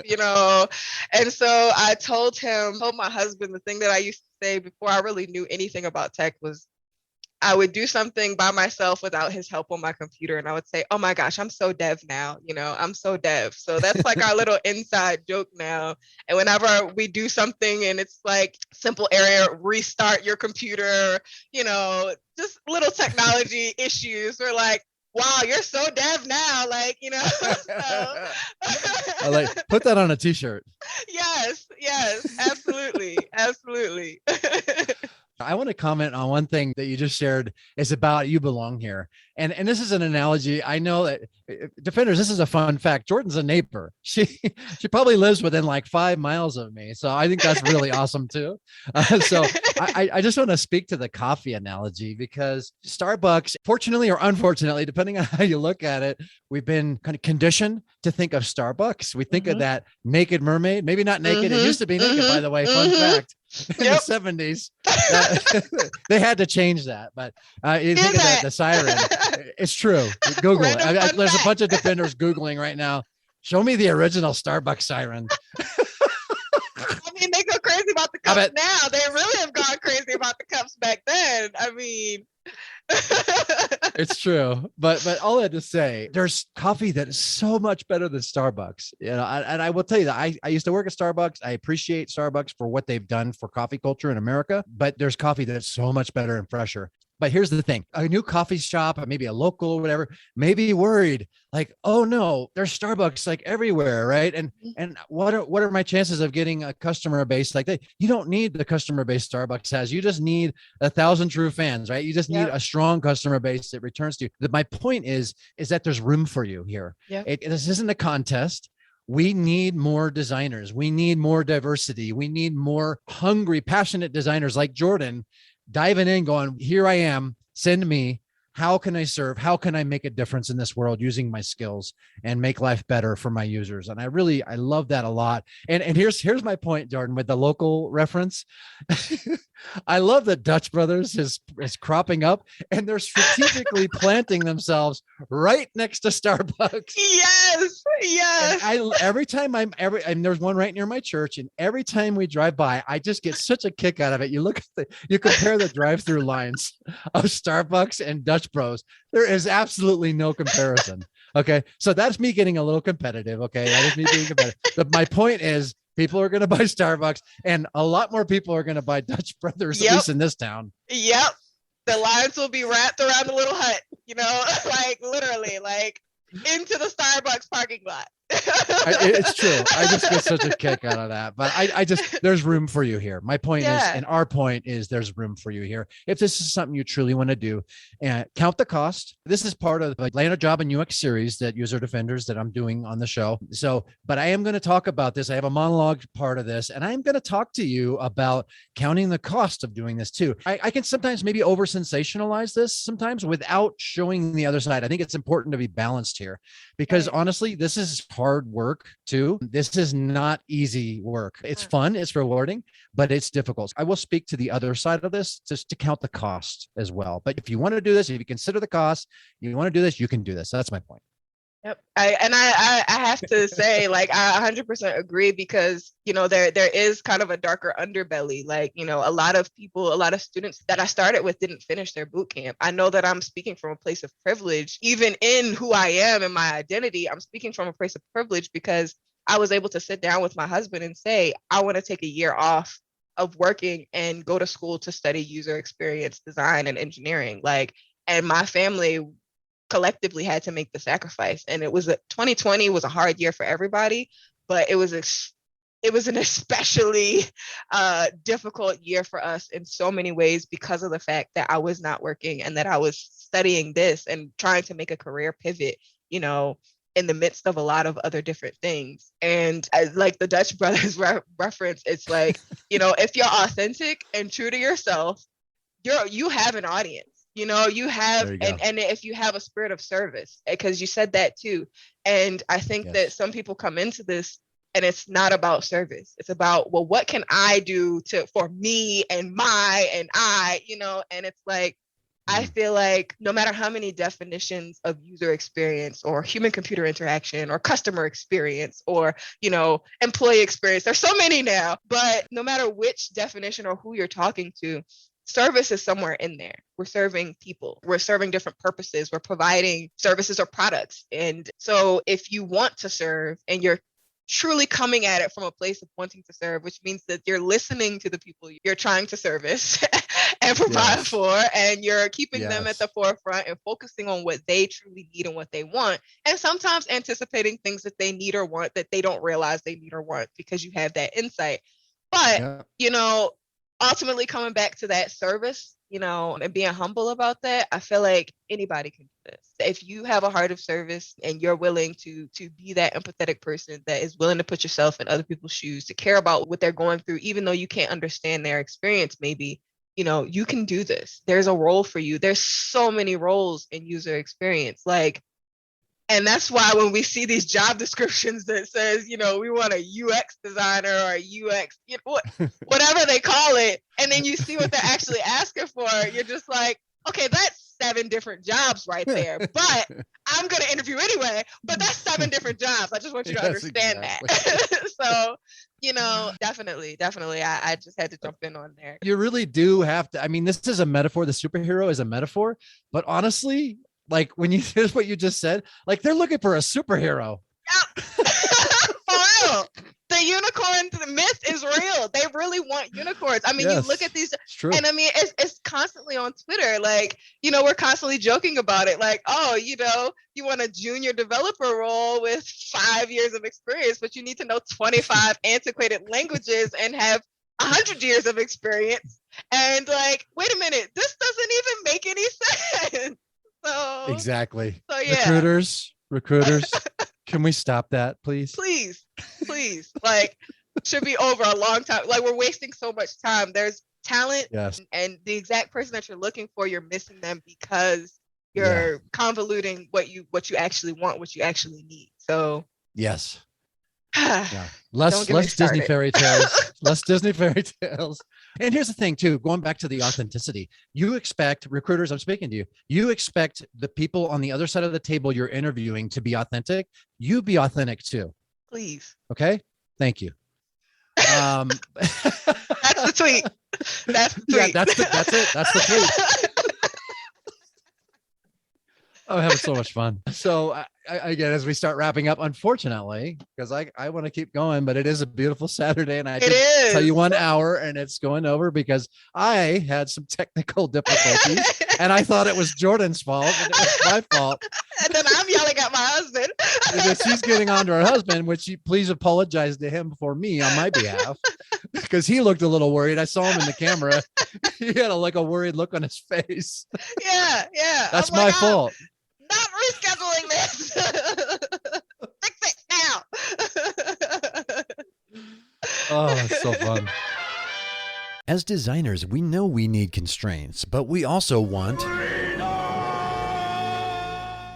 And so I told my husband, the thing that I used to say before I really knew anything about tech was, I would do something by myself without his help on my computer. And I would say, oh my gosh, I'm so dev now. I'm so dev. So that's our little inside joke now. And whenever we do something and it's simple error, restart your computer, just little technology issues. We're like, wow, you're so dev now. So. Put that on a t-shirt. Yes, absolutely. Absolutely. I want to comment on one thing that you just shared is about you belong here. And this is an analogy. I know that Defenders, this is a fun fact. Jordan's a neighbor. She probably lives within 5 miles of me. So I think that's really awesome too. So I just want to speak to the coffee analogy, because Starbucks, fortunately or unfortunately, depending on how you look at it, we've been kind of conditioned to think of Starbucks. We think of that naked mermaid, maybe not naked. It used to be naked, by the way, fun fact. In the 70s, they had to change that. But you think of the siren. It's true. Google it. There's a bunch of Defenders Googling right now. Show me the original Starbucks siren. I mean, they go crazy about the cups now. They really have gone crazy about the cups back then. I mean... It's true, but all I had to say, there's coffee that is so much better than Starbucks, and I will tell you that I used to work at Starbucks. I appreciate Starbucks for what they've done for coffee culture in America, but there's coffee that's so much better and fresher. But here's the thing, a new coffee shop, maybe a local or whatever, may be worried oh no, there's Starbucks everywhere, right? And what are my chances of getting a customer base like that? You don't need the customer base Starbucks has. You just need 1,000 true fans, right? You just need a strong customer base that returns to you. My point is that there's room for you here. This isn't a contest. We need more designers. We need more diversity. We need more hungry, passionate designers like Jordan diving in, going, here I am, send me. How can I serve? How can I make a difference in this world using my skills and make life better for my users? And I love that a lot. And here's my point, Jordan, with the local reference. I love that Dutch Brothers is cropping up, and they're strategically planting themselves right next to Starbucks. Yes. And every time and there's one right near my church, and every time we drive by, I just get such a kick out of it. You compare the drive-through lines of Starbucks and Dutch Bros. There is absolutely no comparison. Okay. So that's me getting a little competitive. Okay. That is me being competitive. But my point is, people are going to buy Starbucks, and a lot more people are going to buy Dutch Brothers, at least in this town. Yep. The lines will be wrapped around the little hut, literally, into the Starbucks parking lot. It's true. I just get such a kick out of that. But I just, there's room for you here. My point is, and our point is, there's room for you here. If this is something you truly want to do, and count the cost. This is part of the Land a Job in UX series that User Defenders that I'm doing on the show. So, but I am going to talk about this. I have a monologue part of this, and I'm going to talk to you about counting the cost of doing this too. I can sometimes maybe over sensationalize this sometimes without showing the other side. I think it's important to be balanced here, because honestly, this is hard work too. This is not easy work. It's fun, it's rewarding, but it's difficult. I will speak to the other side of this, just to count the cost as well. But if you want to do this, if you consider the cost, you want to do this, you can do this. That's my point. Yep. I have to say, like, I 100% agree, because, there is kind of a darker underbelly. Like, a lot of people, a lot of students that I started with didn't finish their boot camp. I know that I'm speaking from a place of privilege, even in who I am and my identity. I'm speaking from a place of privilege because I was able to sit down with my husband and say, I want to take a year off of working and go to school to study user experience design and engineering. And my family collectively had to make the sacrifice. And 2020 was a hard year for everybody, but it was an especially difficult year for us in so many ways, because of the fact that I was not working and that I was studying this and trying to make a career pivot, in the midst of a lot of other different things. And like the Dutch Brothers reference, it's like, if you're authentic and true to yourself, you have an audience. You have, and if you have a spirit of service, because you said that too. And I think that some people come into this and it's not about service. It's about, well, what can I do for me and I, and it's like, I feel like no matter how many definitions of user experience or human computer interaction or customer experience or, employee experience, there's so many now, but no matter which definition or who you're talking to, service is somewhere in there. We're serving people. We're serving different purposes. We're providing services or products. And so if you want to serve and you're truly coming at it from a place of wanting to serve, which means that you're listening to the people you're trying to service and provide for, and you're keeping them at the forefront and focusing on what they truly need and what they want. And sometimes anticipating things that they need or want that they don't realize they need or want because you have that insight. But, ultimately coming back to that service, and being humble about that, I feel like anybody can do this. If you have a heart of service and you're willing to be that empathetic person that is willing to put yourself in other people's shoes, to care about what they're going through, even though you can't understand their experience, maybe, you can do this. There's a role for you. There's so many roles in user experience. And that's why when we see these job descriptions that says, we want a UX designer or a UX, whatever they call it, and then you see what they're actually asking for, you're just like, okay, that's 7 different jobs right there. But I'm going to interview anyway, but that's 7 different jobs. I just want you to understand that. So, definitely. I just had to jump in on there. You really do have to. I mean, this is a metaphor. The superhero is a metaphor, but honestly, like here's what you just said, like they're looking for a superhero. Yep. For real. The unicorn myth is real. They really want unicorns. I mean, you look at these, and I mean, it's constantly on Twitter. Like, we're constantly joking about it. Like, oh, you want a junior developer role with 5 years of experience, but you need to know 25 antiquated languages and have 100 years of experience. And like, wait a minute, this doesn't even make any sense. So, exactly. So yeah. Recruiters, can we stop that, please? Please. Like, should be over a long time. Like, we're wasting so much time. There's talent, and the exact person that you're looking for, you're missing them because you're convoluting what you actually want, what you actually need. So yes. Less Disney fairy tales. Less Disney fairy tales. And here's the thing too, going back to the authenticity, you expect recruiters, I'm speaking to you, you expect the people on the other side of the table you're interviewing to be authentic. You be authentic too. Please. Okay. Thank you. That's the tweet. That's the tweet. Yeah, that's it. That's the tweet. I'm having so much fun. So again, as we start wrapping up, unfortunately, because I want to keep going, but it is a beautiful Saturday, and I did tell you 1 hour, and it's going over because I had some technical difficulties, and I thought it was Jordan's fault, and it was my fault. And then I'm yelling at my husband. And then she's getting on to her husband, which she please apologize to him for me on my behalf, because he looked a little worried. I saw him in the camera. He had a worried look on his face. Yeah. That's my fault. Not rescheduling this. Fix it now. Oh, it's so fun. As designers, we know we need constraints, but we also want...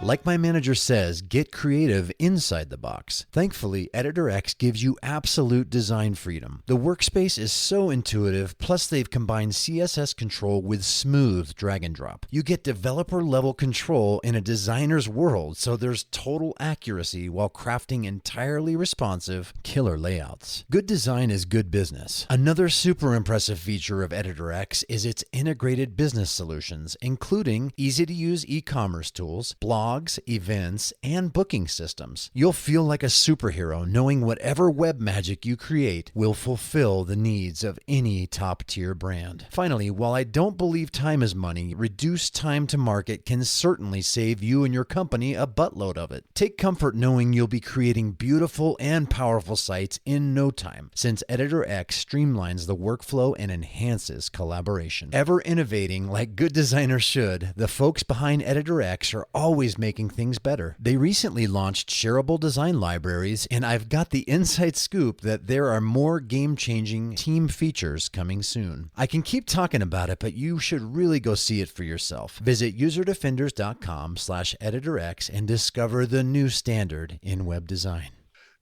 Like my manager says, get creative inside the box. Thankfully, Editor X gives you absolute design freedom. The workspace is so intuitive, plus they've combined CSS control with smooth drag and drop. You get developer level control in a designer's world, so there's total accuracy while crafting entirely responsive, killer layouts. Good design is good business. Another super impressive feature of Editor X is its integrated business solutions, including easy-to-use e-commerce tools, blogs, events, and booking systems. You'll feel like a superhero knowing whatever web magic you create will fulfill the needs of any top-tier brand. Finally, while I don't believe time is money, reduced time to market can certainly save you and your company a buttload of it. Take comfort knowing you'll be creating beautiful and powerful sites in no time, since Editor X streamlines the workflow and enhances collaboration. Ever innovating like good designers should, the folks behind Editor X are always making things better. They recently launched shareable design libraries, and I've got the inside scoop that there are more game-changing team features coming soon. I can keep talking about it, but you should really go see it for yourself. Visit userdefenders.com/editorx and discover the new standard in web design.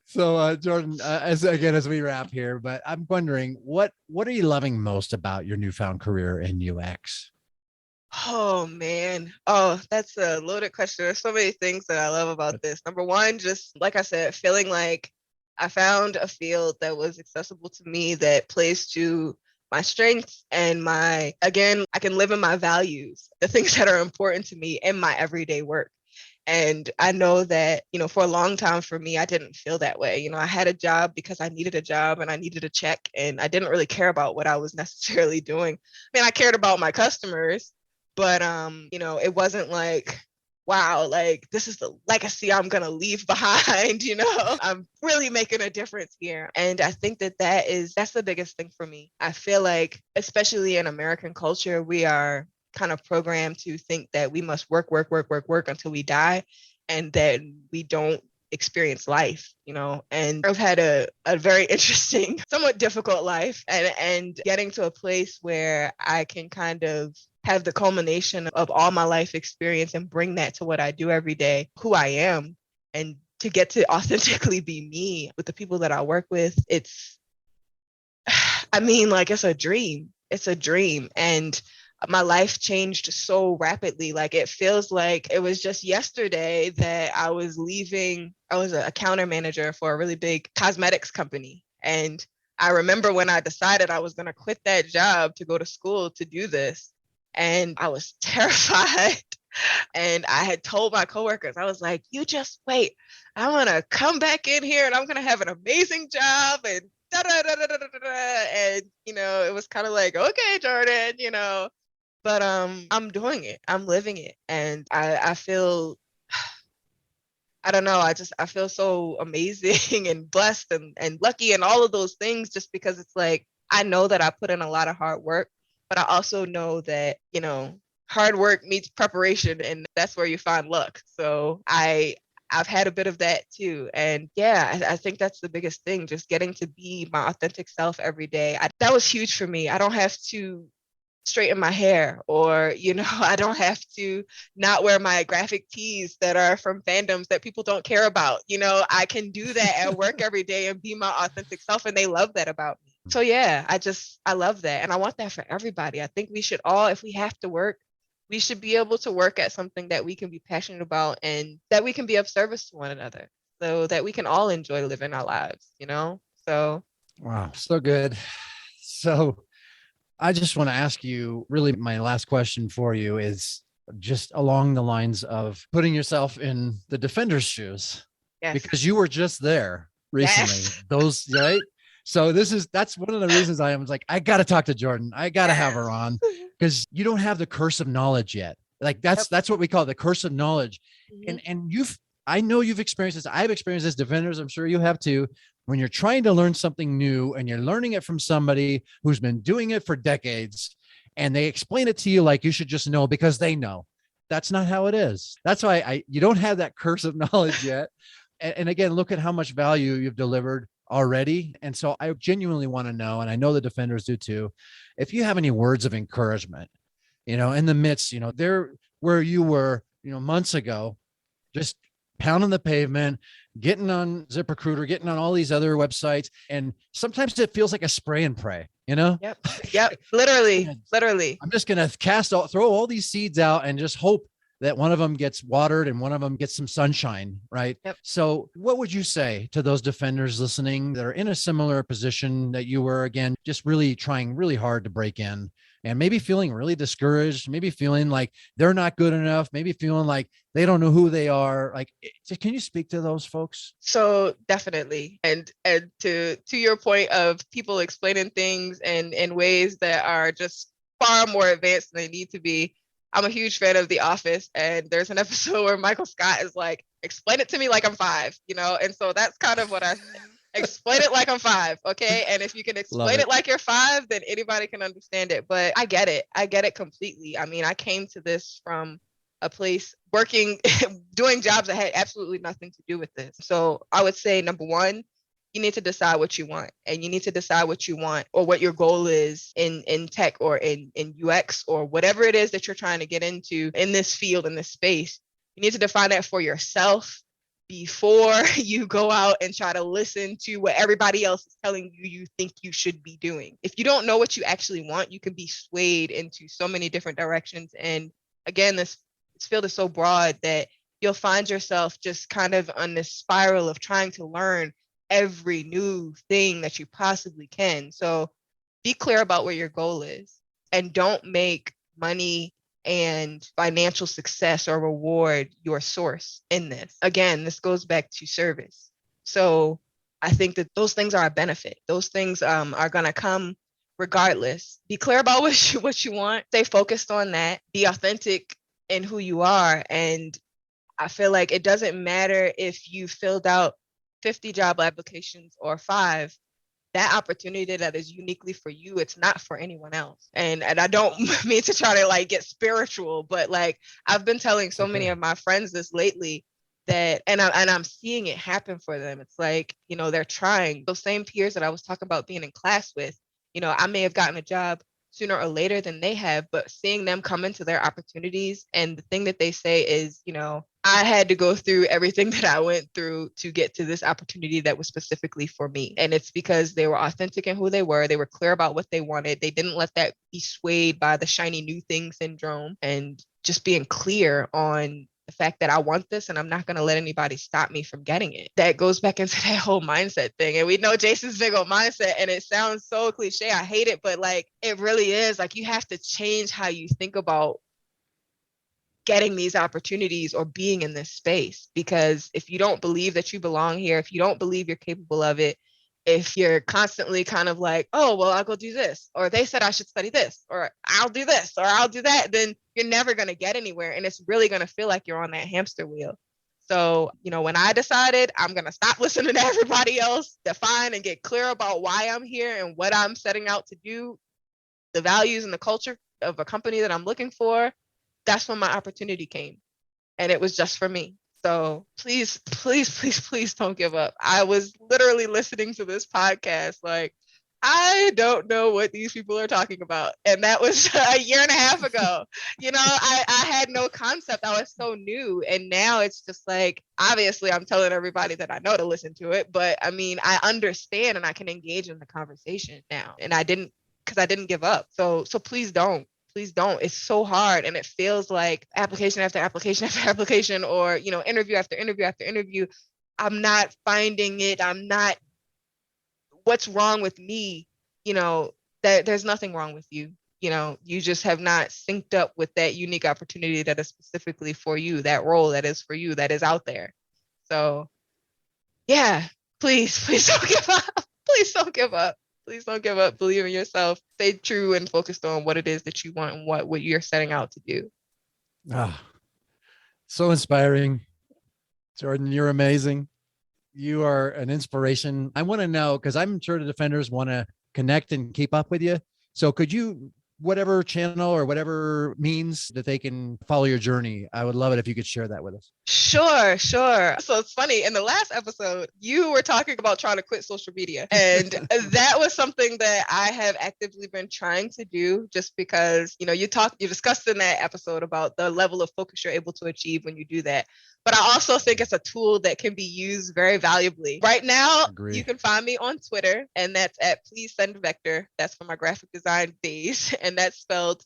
So, Jordan, as we wrap here, but I'm wondering, what are you loving most about your newfound career in UX? Oh man. Oh, that's a loaded question. There's so many things that I love about this. Number one, just like I said, feeling like I found a field that was accessible to me, that plays to my strengths and I can live in my values, the things that are important to me in my everyday work. And I know that, for a long time for me, I didn't feel that way. I had a job because I needed a job and I needed a check, and I didn't really care about what I was necessarily doing. I mean, I cared about my customers, but, it wasn't like, wow, like this is the legacy I'm going to leave behind. I'm really making a difference here. And I think that's the biggest thing for me. I feel like, especially in American culture, we are kind of programmed to think that we must work until we die, and that we don't experience life, and I've had a very interesting, somewhat difficult life, and getting to a place where I can kind of have the culmination of all my life experience and bring that to what I do every day, who I am, and to get to authentically be me with the people that I work with. It's a dream. It's a dream. And my life changed so rapidly. Like, it feels like it was just yesterday that I was leaving. I was a counter manager for a really big cosmetics company. And I remember when I decided I was going to quit that job to go to school to do this. And I was terrified. And I had told my coworkers, I was like, you just wait. I'm going to come back in here and I'm going to have an amazing job. And da da da da da da da. And, it was kind of like, okay, Jordan, but I'm doing it. I'm living it. And I feel, I don't know, I feel so amazing and blessed and lucky and all of those things, just because it's like, I know that I put in a lot of hard work, but I also know that, hard work meets preparation, and that's where you find luck. So I've had a bit of that too. And yeah, I think that's the biggest thing, just getting to be my authentic self every day. That was huge for me. I don't have to straighten my hair, or, I don't have to not wear my graphic tees that are from fandoms that people don't care about. I can do that at work every day and be my authentic self, and they love that about me. So yeah, I love that. And I want that for everybody. I think we should all, if we have to work, we should be able to work at something that we can be passionate about and that we can be of service to one another, so that we can all enjoy living our lives, So. Wow. So good. So I just want to ask you, really, my last question for you is, just along the lines of putting yourself in the defender's shoes, Yes. because you were just there recently. Yes. Those, right? So that's one of the reasons I was like, I got to talk to Jordan. I got to have her on, because you don't have the curse of knowledge yet. Like that's what we call the curse of knowledge. Mhm. And I know you've experienced this. I've experienced this, defenders. I'm sure you have too. When you're trying to learn something new and you're learning it from somebody who's been doing it for decades, and they explain it to you like you should just know because they know. That's not how it is. That's why you don't have that curse of knowledge yet. And again, look at how much value you've delivered already. And so I genuinely want to know, and I know the defenders do too, if you have any words of encouragement, in the midst, there where you were, months ago, just pounding the pavement, getting on ZipRecruiter, getting on all these other websites. And sometimes it feels like a spray and pray, Yep. Literally. I'm just going to throw all these seeds out and just hope that one of them gets watered and one of them gets some sunshine, right? Yep. So what would you say to those defenders listening that are in a similar position that you were, again, just really trying really hard to break in, and maybe feeling really discouraged, maybe feeling like they're not good enough, maybe feeling like they don't know who they are? Like, can you speak to those folks? So definitely. And to your point of people explaining things in ways that are just far more advanced than they need to be. I'm a huge fan of The Office, and there's an episode where Michael Scott is like, explain it to me like I'm 5, and so that's kind of what I explain it like I'm 5. Okay. And if you can explain it like you're 5, then anybody can understand it. But I get it completely. I mean, I came to this from a place working, doing jobs that had absolutely nothing to do with this. So I would say, number one, you need to decide what you want, and you need to decide what you want or what your goal is in tech or in UX or whatever it is that you're trying to get into in this field, in this space. You need to define that for yourself before you go out and try to listen to what everybody else is telling you think you should be doing. If you don't know what you actually want, you can be swayed into so many different directions. And again, this field is so broad that you'll find yourself just kind of on this spiral of trying to learn every new thing that you possibly can. So be clear about what your goal is, and don't make money and financial success or reward your source in this. Again, this goes back to service. So I think that those things are a benefit. Those things are going to come regardless. Be clear about what you want. Stay focused on that. Be authentic in who you are. And I feel like it doesn't matter if you filled out 50 job applications or 5. That opportunity that is uniquely for you, it's not for anyone else. And I don't mean to try to like get spiritual, but like I've been telling so many of my friends this lately, that and I'm seeing it happen for them. It's like, they're trying. Those same peers that I was talking about being in class with, I may have gotten a job sooner or later than they have, but seeing them come into their opportunities, and the thing that they say is, I had to go through everything that I went through to get to this opportunity that was specifically for me. And it's because they were authentic in who they were. They were clear about what they wanted. They didn't let that be swayed by the shiny new thing syndrome, and just being clear on the fact that I want this and I'm not going to let anybody stop me from getting it. That goes back into that whole mindset thing. And we know Jason's big on mindset, and it sounds so cliche. I hate it, but like, it really is. Like, you have to change how you think about getting these opportunities or being in this space. Because if you don't believe that you belong here, if you don't believe you're capable of it, if you're constantly kind of like, oh, well, I'll go do this, or they said I should study this, or I'll do this, or I'll do that, then you're never going to get anywhere. And it's really going to feel like you're on that hamster wheel. So, when I decided I'm going to stop listening to everybody else, define and get clear about why I'm here and what I'm setting out to do, the values and the culture of a company that I'm looking for, that's when my opportunity came. And it was just for me. So please, please, please, please don't give up. I was literally listening to this podcast like, I don't know what these people are talking about. And that was a year and a half ago. I had no concept. I was so new. And now it's just like, obviously I'm telling everybody that I know to listen to it. But I mean, I understand and I can engage in the conversation now. And I didn't give up. So please don't. Please don't. It's so hard. And it feels like application after application after application, or, interview after interview after interview. I'm not finding it. What's wrong with me? That there's nothing wrong with you. You just have not synced up with that unique opportunity that is specifically for you, that role that is for you, that is out there. So yeah, please don't give up. Please don't give up. Please don't give up. Believe in yourself. Stay true and focused on what it is that you want and what you're setting out to do. Ah, so inspiring. Jordan, you're amazing. You are an inspiration. I want to know, because I'm sure the defenders want to connect and keep up with you. So could you, whatever channel or whatever means that they can follow your journey, I would love it if you could share that with us. Sure. So it's funny. In the last episode, you were talking about trying to quit social media. And that was something that I have actively been trying to do, just because, you discussed in that episode about the level of focus you're able to achieve when you do that. But I also think it's a tool that can be used very valuably. Right now, you can find me on Twitter, and that's at Please Send Vector. That's for my graphic design days. And that's spelled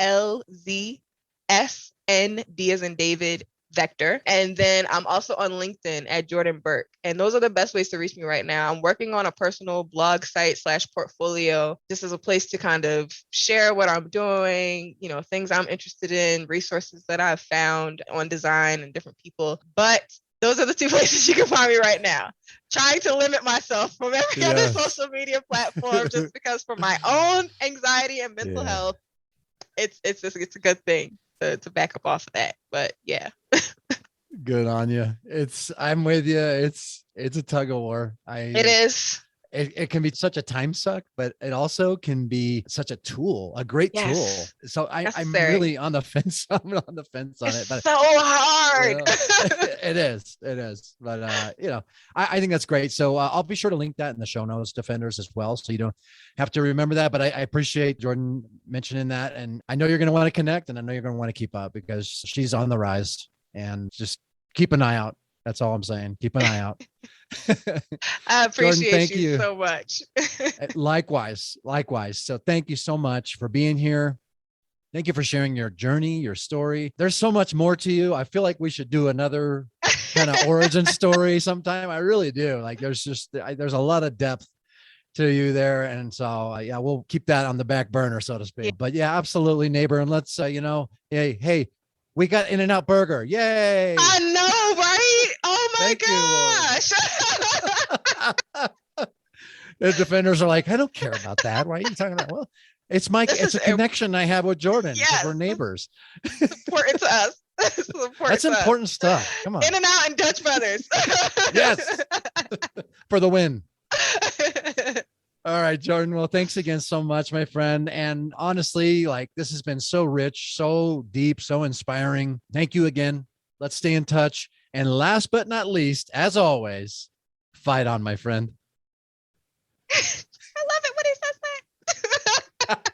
PLZSND as in David Vector. And then I'm also on LinkedIn at Jordan Burke. And those are the best ways to reach me right now. I'm working on a personal blog site / portfolio, just as a place to kind of share what I'm doing, things I'm interested in, resources that I've found on design and different people. But those are the two places you can find me right now. Trying to limit myself from every other social media platform, just because for my own anxiety and mental health, it's a good thing to back up off of that. But yeah. Good on you. I'm with you. It's a tug of war. It is. It can be such a time suck, but it also can be such a tool, a great tool. So I'm really on the fence. I'm on the fence on it. But so hard. It is. But I think that's great. So I'll be sure to link that in the show notes, defenders, as well, so you don't have to remember that. But I appreciate Jordan mentioning that, and I know you're going to want to connect, and I know you're going to want to keep up, because she's on the rise. And just keep an eye out. That's all I'm saying. Keep an eye out. I appreciate Jordan, you so much. Likewise. So thank you so much for being here. Thank you for sharing your journey, your story. There's so much more to you. I feel like we should do another kind of origin story sometime. I really do. Like there's a lot of depth to you there. And so, we'll keep that on the back burner, so to speak. But yeah, absolutely, neighbor. And let's, hey, we got In-N-Out Burger. Yay. I know, right? Oh my gosh. The defenders are like, I don't care about that. Why are you talking about? Well, it's a connection I have with Jordan. Yes. We're neighbors. It's important to us. That's important stuff. Come on. In-N-Out and Dutch Brothers. Yes. For the win. All right, Jordan. Well, thanks again so much, my friend. And honestly, this has been so rich, so deep, so inspiring. Thank you again. Let's stay in touch. And last but not least, as always, fight on, my friend. I love it when he says that.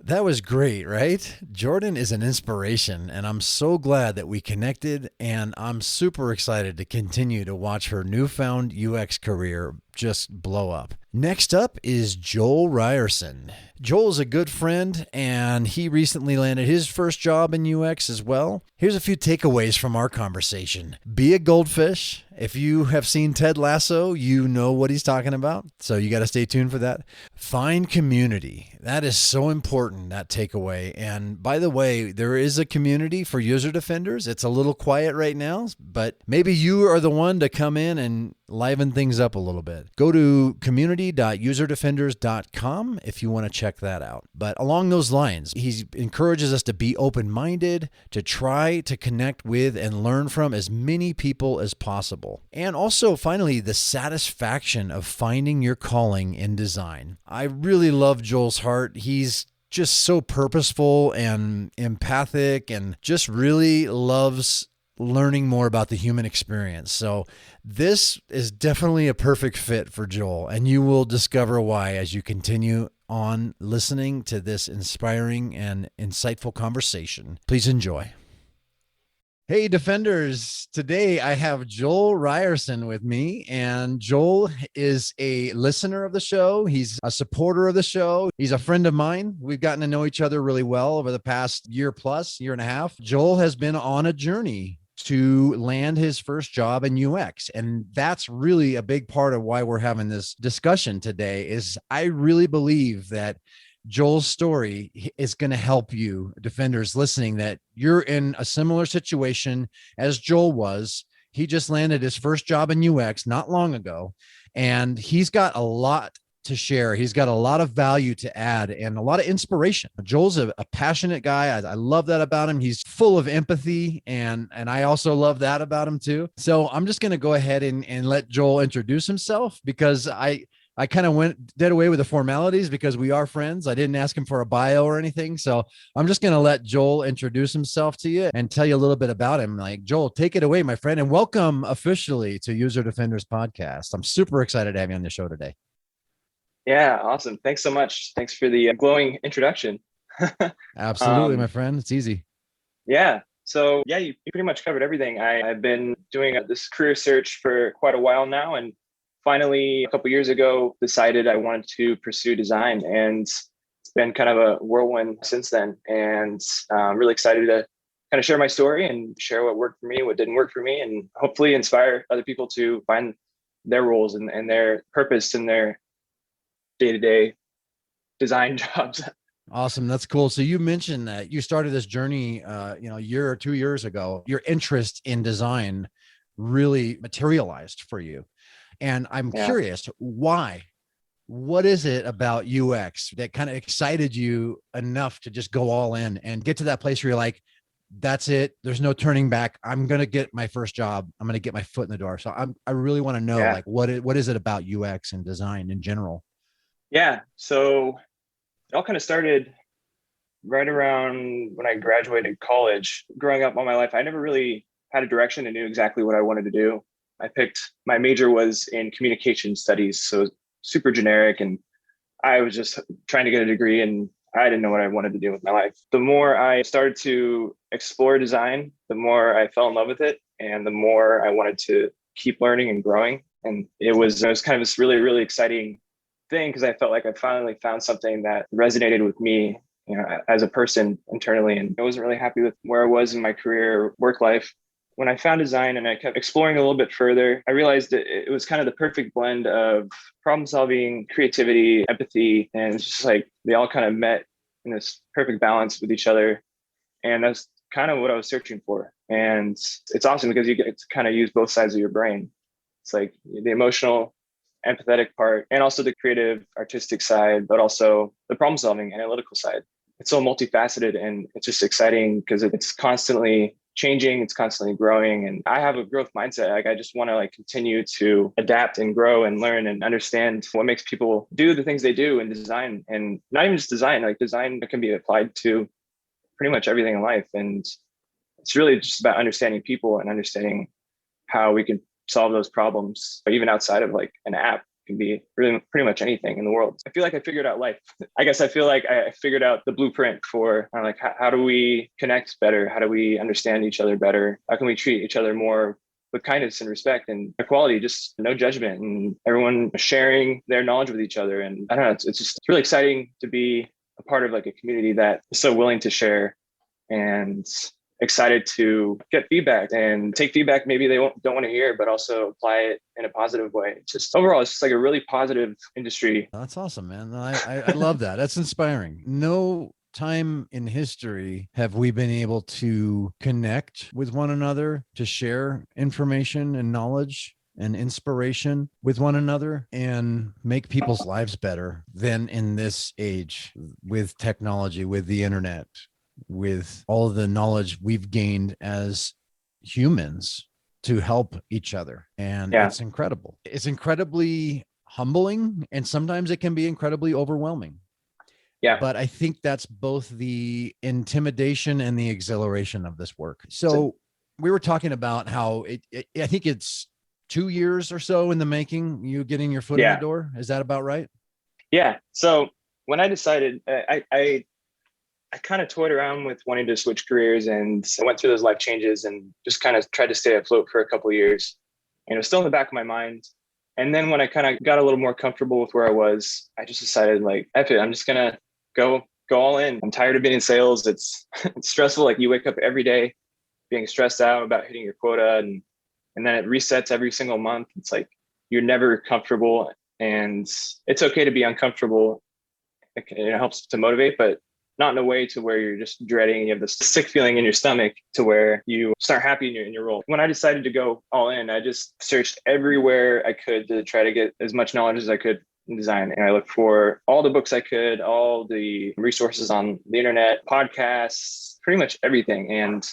That was great, right? Jordan is an inspiration, and I'm so glad that we connected, and I'm super excited to continue to watch her newfound UX career just blow up. Next up is Joel Ryerson. Joel's a good friend, and he recently landed his first job in UX as well. Here's a few takeaways from our conversation. Be a goldfish. If you have seen Ted Lasso, you know what he's talking about, so you got to stay tuned for that. Find community. That is so important, that takeaway. And by the way, there is a community for user defenders. It's a little quiet right now, but maybe you are the one to come in and liven things up a little bit. Go to community.userdefenders.com if you want to check that out. But along those lines, he encourages us to be open-minded, to try to connect with and learn from as many people as possible. And also, finally, the satisfaction of finding your calling in design. I really love Joel's heart. He's just so purposeful and empathic and just really loves learning more about the human experience. So this is definitely a perfect fit for Joel, and you will discover why as you continue on listening to this inspiring and insightful conversation. Please enjoy. Hey, Defenders. Today I have Joel Ryerson with me, and Joel is a listener of the show. He's a supporter of the show. He's a friend of mine. We've gotten to know each other really well over the past year and a half. Joel has been on a journey to land his first job in UX. And that's really a big part of why we're having this discussion today. Is I really believe that Joel's story is going to help you, defenders listening, that you're in a similar situation as Joel was. He just landed his first job in UX not long ago, and he's got a lot to share. He's got a lot of value to add and a lot of inspiration. Joel's a passionate guy. I love that about him. He's full of empathy, and I also love that about him too. So I'm just going to go ahead and let Joel introduce himself, because I kind of did away with the formalities because we are friends. I didn't ask him for a bio or anything. So I'm just going to let Joel introduce himself to you and tell you a little bit about him. Like, Joel, take it away, my friend, and welcome officially to User Defenders Podcast. I'm super excited to have you on the show today. Yeah, awesome. Thanks so much. Thanks for the glowing introduction. Absolutely, my friend. It's easy. Yeah. So yeah, you pretty much covered everything. I've been doing this career search for quite a while now, and finally a couple years ago decided I wanted to pursue design, and it's been kind of a whirlwind since then. And I'm really excited to kind of share my story and share what worked for me, what didn't work for me, and hopefully inspire other people to find their roles and their purpose in their day-to-day design jobs. Awesome. That's cool. So you mentioned that you started this journey, a year or 2 years ago. Your interest in design really materialized for you. And I'm curious, why? What is it about UX that kind of excited you enough to just go all in and get to that place where you're like, that's it. There's no turning back. I'm going to get my first job. I'm going to get my foot in the door. So I really want to know, like, what is it about UX and design in general? Yeah. So it all kind of started right around when I graduated college. Growing up all my life, I never really had a direction and knew exactly what I wanted to do. My major was in communication studies, so super generic, and I was just trying to get a degree, and I didn't know what I wanted to do with my life. The more I started to explore design, the more I fell in love with it, and the more I wanted to keep learning and growing. And it was kind of this really, really exciting thing, because I felt like I finally found something that resonated with me, as a person internally. And I wasn't really happy with where I was in my career, work life. When I found design and I kept exploring a little bit further, I realized that it was kind of the perfect blend of problem solving, creativity, empathy, and it's just like they all kind of met in this perfect balance with each other. And that's kind of what I was searching for. And it's awesome because you get to kind of use both sides of your brain. It's like the emotional, empathetic part, and also the creative, artistic side, but also the problem solving, analytical side. It's so multifaceted, and it's just exciting because it's constantly changing, it's constantly growing. And I have a growth mindset. Like, I just want to continue to adapt and grow and learn and understand what makes people do the things they do in design. And not even just design, design that can be applied to pretty much everything in life. And it's really just about understanding people and understanding how we can solve those problems, even outside of an app. Can be really pretty much anything in the world. I feel like I figured out life. I guess I feel like I figured out the blueprint for how do we connect better? How do we understand each other better? How can we treat each other more with kindness and respect and equality, just no judgment, and everyone sharing their knowledge with each other. And I don't know, it's really exciting to be a part of a community that is so willing to share and excited to get feedback and take feedback maybe they don't want to hear, but also apply it in a positive way. Just overall, it's just a really positive industry. That's awesome, man. I love that. That's inspiring. No time in history have we been able to connect with one another, to share information and knowledge and inspiration with one another and make people's lives better than in this age with technology, with the internet, with all the knowledge we've gained as humans to help each other. And it's incredible. It's incredibly humbling, and sometimes it can be incredibly overwhelming. Yeah. But I think that's both the intimidation and the exhilaration of this work. So we were talking about how I think it's 2 years or so in the making, you getting your foot in the door. Is that about right? Yeah. So when I decided, I kind of toyed around with wanting to switch careers, and I went through those life changes and just kind of tried to stay afloat for a couple of years. And it was still in the back of my mind. And then when I kind of got a little more comfortable with where I was, I just decided F it, I'm just going to go all in. I'm tired of being in sales. It's stressful. You wake up every day being stressed out about hitting your quota, and then it resets every single month. It's you're never comfortable, and it's okay to be uncomfortable it helps to motivate, but not in a way to where you're just dreading, you have this sick feeling in your stomach to where you start happy in your role. When I decided to go all in, I just searched everywhere I could to try to get as much knowledge as I could in design. And I looked for all the books I could, all the resources on the internet, podcasts, pretty much everything. And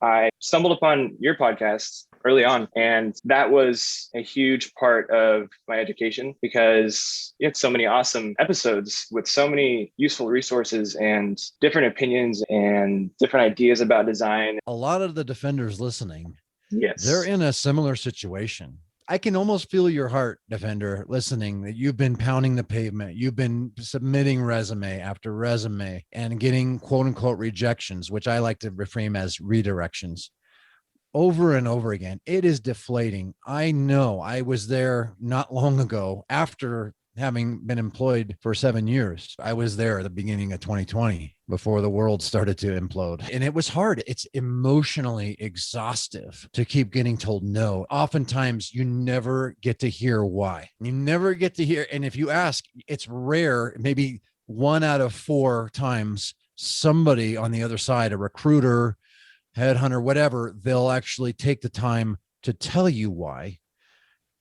I stumbled upon your podcast early on, and that was a huge part of my education because you had so many awesome episodes with so many useful resources and different opinions and different ideas about design. A lot of the defenders listening, yes, they're in a similar situation. I can almost feel your heart, defender, listening, that you've been pounding the pavement. You've been submitting resume after resume and getting quote unquote rejections, which I like to reframe as redirections, over and over again. It is deflating. I know. I was there not long ago after having been employed for 7 years. I was there at the beginning of 2020 before the world started to implode. And it was hard. It's emotionally exhaustive to keep getting told no. Oftentimes you never get to hear why. You never get to hear. And if you ask, it's rare, maybe 1 out of 4 times somebody on the other side, a recruiter, headhunter, whatever, they'll actually take the time to tell you why.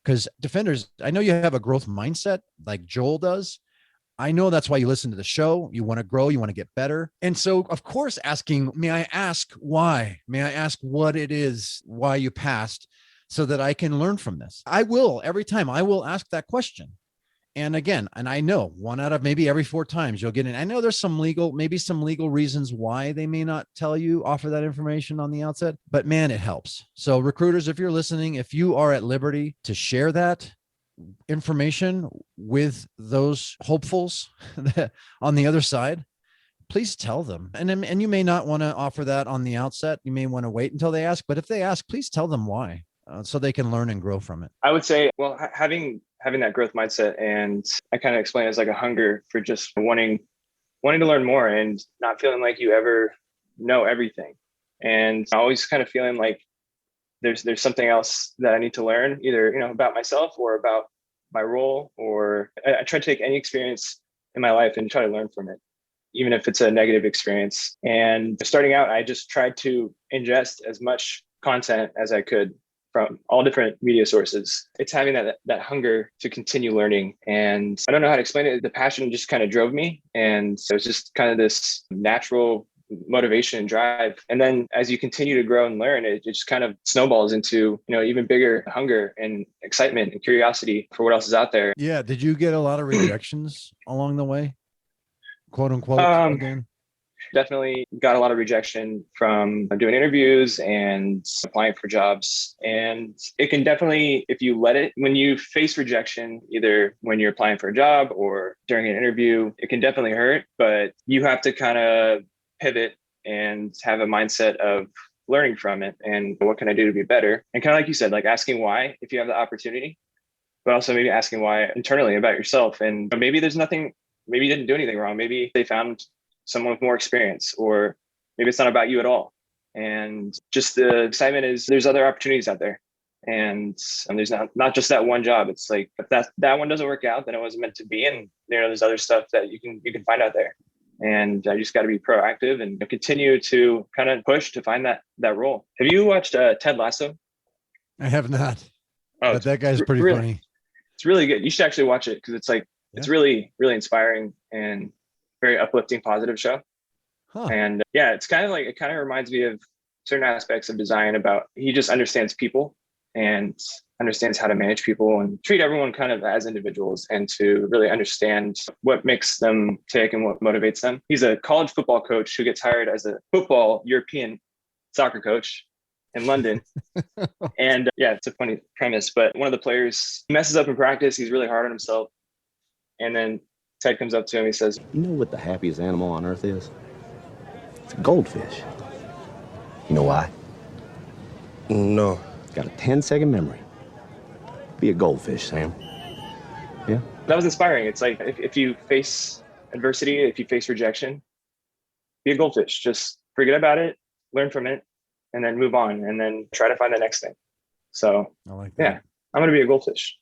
Because defenders, I know you have a growth mindset like Joel does. I know that's why you listen to the show. You want to grow, you want to get better. And so, of course, asking, may I ask why? May I ask what it is, why you passed, so that I can learn from this? I will, every time I will ask that question. And again, and I know 1 out of maybe every 4 times you'll get in. I know there's maybe some legal reasons why they may not tell you, offer that information on the outset, but man, it helps. So recruiters, if you're listening, if you are at liberty to share that information with those hopefuls on the other side, please tell them. And you may not want to offer that on the outset. You may want to wait until they ask, but if they ask, please tell them why, so they can learn and grow from it. I would say, well, having that growth mindset, and I kind of explain it as like a hunger for just wanting to learn more and not feeling like you ever know everything. And always kind of feeling like there's something else that I need to learn, either, about myself or about my role, or I try to take any experience in my life and try to learn from it, even if it's a negative experience. And starting out, I just tried to ingest as much content as I could from all different media sources. It's having that hunger to continue learning. And I don't know how to explain it. The passion just kind of drove me. And so it's just kind of this natural motivation and drive. And then as you continue to grow and learn, it just kind of snowballs into, even bigger hunger and excitement and curiosity for what else is out there. Yeah. Did you get a lot of rejections along the way? Quote unquote, again? Definitely got a lot of rejection from doing interviews and applying for jobs. And it can definitely, if you let it, when you face rejection, either when you're applying for a job or during an interview, it can definitely hurt, but you have to kind of pivot and have a mindset of learning from it and what can I do to be better? And kind of like you said, like asking why, if you have the opportunity, but also maybe asking why internally about yourself. And maybe there's nothing, maybe you didn't do anything wrong. Maybe they found someone with more experience, or maybe it's not about you at all. And just the excitement is there's other opportunities out there. And there's not just that one job. It's like, if that one doesn't work out, then it wasn't meant to be. And there's other stuff that you can find out there. And you just got to be proactive and continue to kind of push to find that role. Have you watched Ted Lasso? I have not. Oh, but that guy's pretty funny. It's really good. You should actually watch it because it's like, it's really, really inspiring and very uplifting, positive show. Huh. And yeah, it kind of reminds me of certain aspects of design about, he just understands people and understands how to manage people and treat everyone kind of as individuals and to really understand what makes them tick and what motivates them. He's a college football coach who gets hired as a football European soccer coach in London. And yeah, it's a funny premise, but one of the players messes up in practice. He's really hard on himself. And then Ted comes up to him, he says, "You know what the happiest animal on earth is? It's a goldfish. You know why? No. It's got a 10-second memory. Be a goldfish, Sam." Yeah? That was inspiring. It's like, if you face adversity, if you face rejection, be a goldfish. Just forget about it, learn from it, and then move on, and then try to find the next thing. So, I like that. Yeah, I'm going to be a goldfish.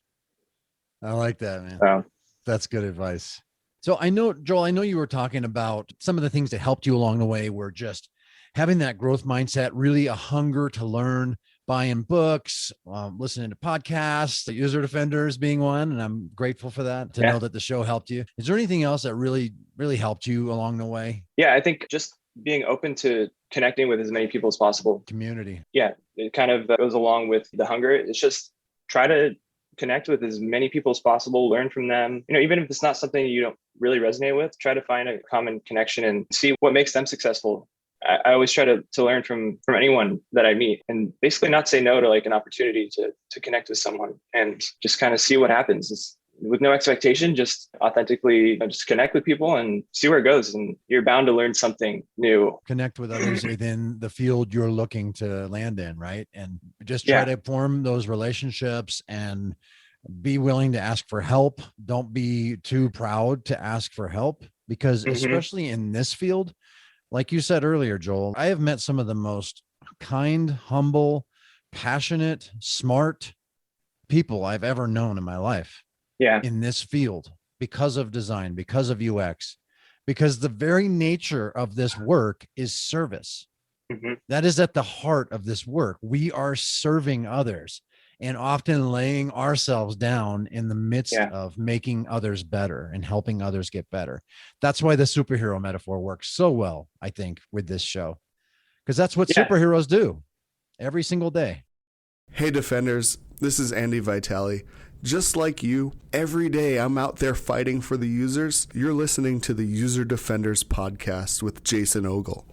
I like that, man. That's good advice. So I know, Joel, I know you were talking about some of the things that helped you along the way were just having that growth mindset, really a hunger to learn, buying books, listening to podcasts, the User Defenders being one. And I'm grateful for that, to know that the show helped you. Is there anything else that really, really helped you along the way? Yeah, I think just being open to connecting with as many people as possible. Community. Yeah, it kind of goes along with the hunger. It's just try to connect with as many people as possible, learn from them. Even if it's not something you don't really resonate with, try to find a common connection and see what makes them successful. I always try to learn from anyone that I meet, and basically not say no to like an opportunity to connect with someone, and just kind of see what happens. With no expectation, just authentically just connect with people and see where it goes. And you're bound to learn something new. Connect with others within the field you're looking to land in, right? And just try to form those relationships and be willing to ask for help. Don't be too proud to ask for help, because especially in this field, like you said earlier, Joel, I have met some of the most kind, humble, passionate, smart people I've ever known in my life. In this field, because of design, because of UX, because the very nature of this work is service. That is at the heart of this work. We are serving others and often laying ourselves down in the midst of making others better and helping others get better. That's why the superhero metaphor works so well, I think, with this show, because that's what superheroes do every single day. Hey, Defenders, this is Andy Vitale. Just like you, every day I'm out there fighting for the users. You're listening to the User Defenders podcast with Jason Ogle.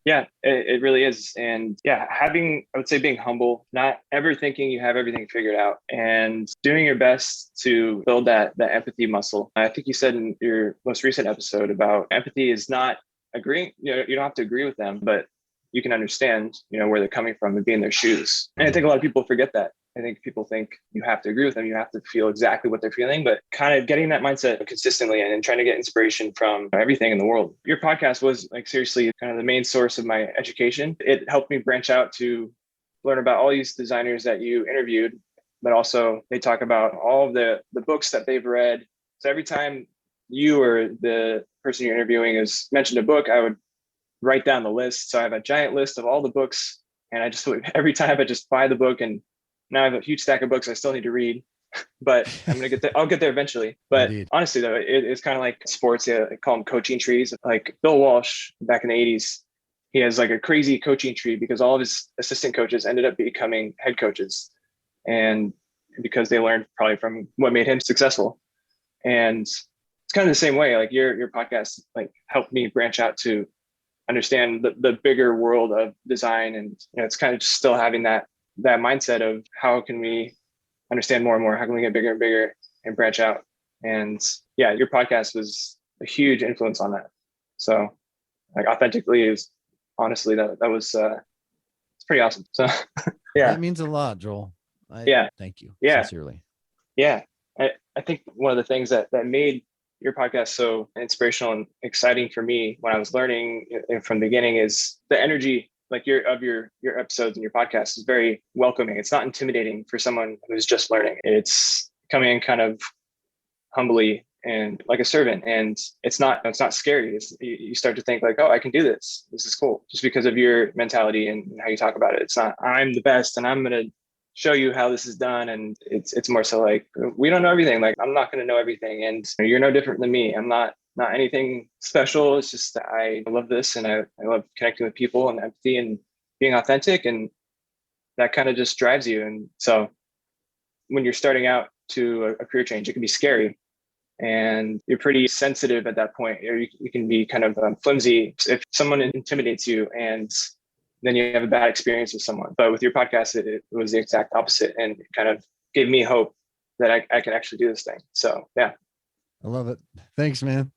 Yeah, it really is. And I would say being humble, not ever thinking you have everything figured out, and doing your best to build that empathy muscle. I think you said in your most recent episode about empathy is not agreeing. You don't have to agree with them, but you can understand, where they're coming from and be in their shoes. And I think a lot of people forget that. I think people think you have to agree with them. You have to feel exactly what they're feeling, but kind of getting that mindset consistently and trying to get inspiration from everything in the world. Your podcast was like seriously kind of the main source of my education. It helped me branch out to learn about all these designers that you interviewed, but also they talk about all of the books that they've read. So every time you or the person you're interviewing is mentioned a book, I would write down the list. So I have a giant list of all the books, and every time I just buy the book, and now I have a huge stack of books I still need to read, but I'm going to get there. I'll get there eventually. But honestly, though, it's kind of like sports. I call them coaching trees. Like Bill Walsh back in the 80s, he has like a crazy coaching tree because all of his assistant coaches ended up becoming head coaches. And because they learned probably from what made him successful. And it's kind of the same way, like your podcast like helped me branch out to understand the bigger world of design. And it's kind of just still having that mindset of how can we understand more and more, how can we get bigger and bigger and branch out. And your podcast was a huge influence on that. So like authentically is honestly that was it's pretty awesome. So that means a lot, Joel. Thank you sincerely. I think one of the things that made your podcast so inspirational and exciting for me when I was learning from the beginning is the energy. Like your episodes and your podcast is very welcoming. It's not intimidating for someone who's just learning. It's coming in kind of humbly and like a servant, and it's not scary. You start to think like, oh, I can do this. This is cool, just because of your mentality and how you talk about it. It's not I'm the best and I'm gonna show you how this is done. And it's more so like, we don't know everything. Like I'm not gonna know everything, and you're no different than me. I'm not anything special. It's just that I love this, and I love connecting with people and empathy and being authentic, and that kind of just drives you. And so when you're starting out to a career change, it can be scary, and you're pretty sensitive at that point. Or you can be kind of flimsy if someone intimidates you, and then you have a bad experience with someone. But with your podcast, it was the exact opposite, and it kind of gave me hope that I can actually do this thing. So yeah. I love it. Thanks, man.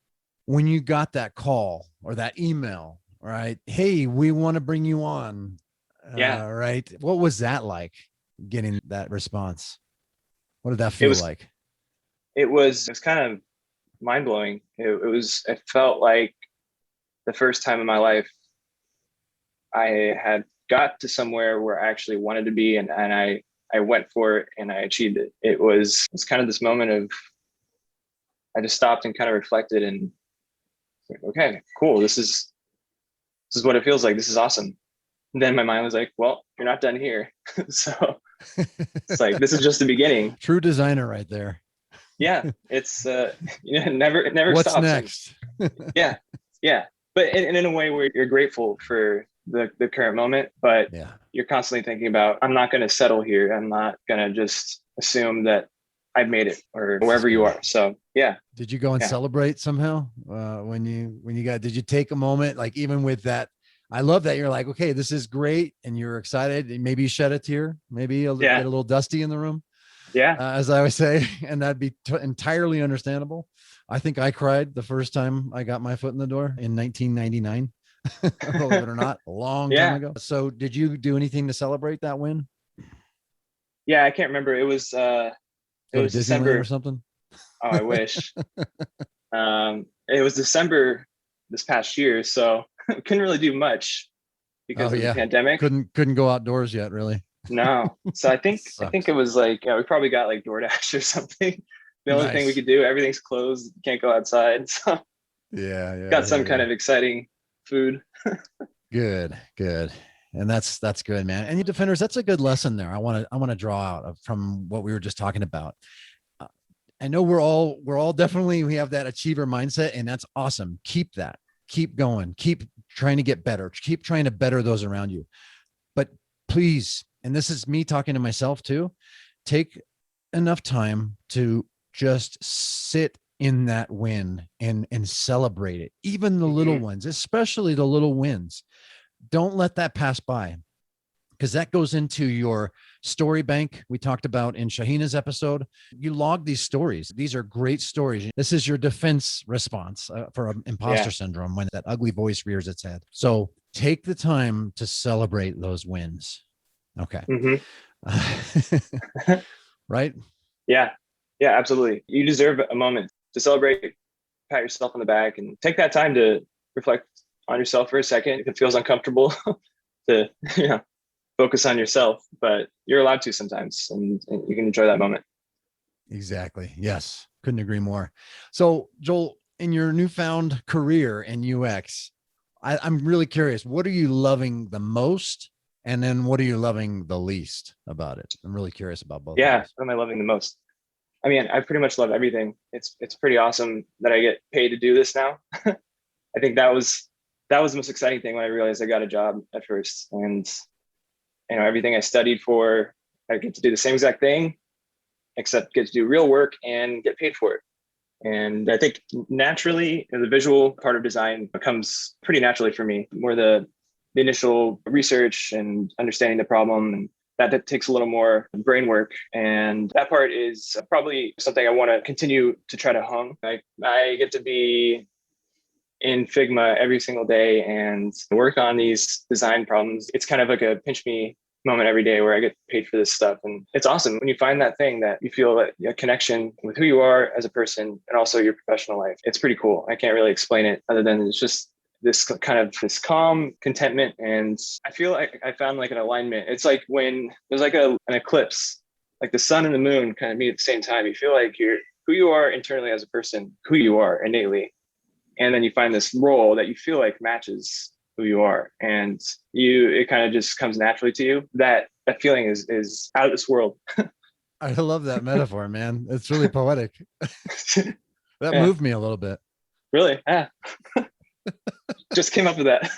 When you got that call or that email, right? Hey, we want to bring you on. Right. What was that like, getting that response? What did that feel like? It was kind of mind blowing. It felt like the first time in my life I had got to somewhere where I actually wanted to be, and I went for it and I achieved it. It was kind of this moment of I just stopped and kind of reflected and like, okay, cool. This is what it feels like. This is awesome. And then my mind was like, well, you're not done here. So it's like, this is just the beginning. True designer right there. Yeah. It's, it never What's stops. next? Yeah. Yeah. But in a way where you're grateful for the current moment, but Yeah. you're constantly thinking about, I'm not going to settle here. I'm not going to just assume that I've made it or wherever you are. So yeah. Did you go and celebrate somehow when you did you take a moment, like even with that? I love that you're like, okay, this is great. And you're excited. And maybe you shed a tear, maybe get a little dusty in the room. Yeah. As I always say, and that'd be entirely understandable. I think I cried the first time I got my foot in the door in 1999, believe it or not, a long time ago. So did you do anything to celebrate that win? Yeah. I can't remember. It was December or something. Oh, I wish. It was December this past year, so couldn't really do much because of the pandemic. Couldn't go outdoors yet, really. No. So I think it was like we probably got like DoorDash or something. The only thing we could do, everything's closed, can't go outside. So got some kind of exciting food. Good. And that's good, man. And you defenders, that's a good lesson there. I want to draw out from what we were just talking about. I know we're all definitely, we have that achiever mindset, and that's awesome. Keep that, keep going, keep trying to get better, keep trying to better those around you. But please, and this is me talking to myself too, take enough time to just sit in that win and celebrate it. Even the little ones, especially the little wins. Don't let that pass by, because that goes into your story bank we talked about in Shahina's episode. You log these stories. These are great stories. This is your defense response for imposter syndrome when that ugly voice rears its head. So take the time to celebrate those wins. Okay. Right? Yeah, absolutely. You deserve a moment to celebrate, pat yourself on the back, and take that time to reflect on yourself for a second. If it feels uncomfortable to focus on yourself, but you're allowed to sometimes, and you can enjoy that moment. Exactly. Yes. Couldn't agree more. So Joel, in your newfound career in UX, I'm really curious, what are you loving the most? And then what are you loving the least about it? I'm really curious about both. Yeah. What am I loving the most? I mean, I pretty much love everything. It's pretty awesome that I get paid to do this now. I think that was the most exciting thing when I realized I got a job at first, and everything I studied for, I get to do the same exact thing, except get to do real work and get paid for it. And I think naturally, the visual part of design comes pretty naturally for me, more the initial research and understanding the problem, and that takes a little more brain work. And that part is probably something I want to continue to try to hone. I get to be in Figma every single day and work on these design problems. It's kind of like a pinch me moment every day where I get paid for this stuff. And it's awesome when you find that thing that you feel a connection with who you are as a person and also your professional life. It's pretty cool. I can't really explain it other than it's just this kind of this calm contentment. And I feel like I found like an alignment. It's like when there's like an eclipse, like the sun and the moon kind of meet at the same time. You feel like you're who you are internally as a person, who you are innately. And then you find this role that you feel like matches who you are, and it kind of just comes naturally to you. That feeling is out of this world. I love that metaphor, man. It's really poetic. That moved me a little bit. Really? Yeah. Just came up with that.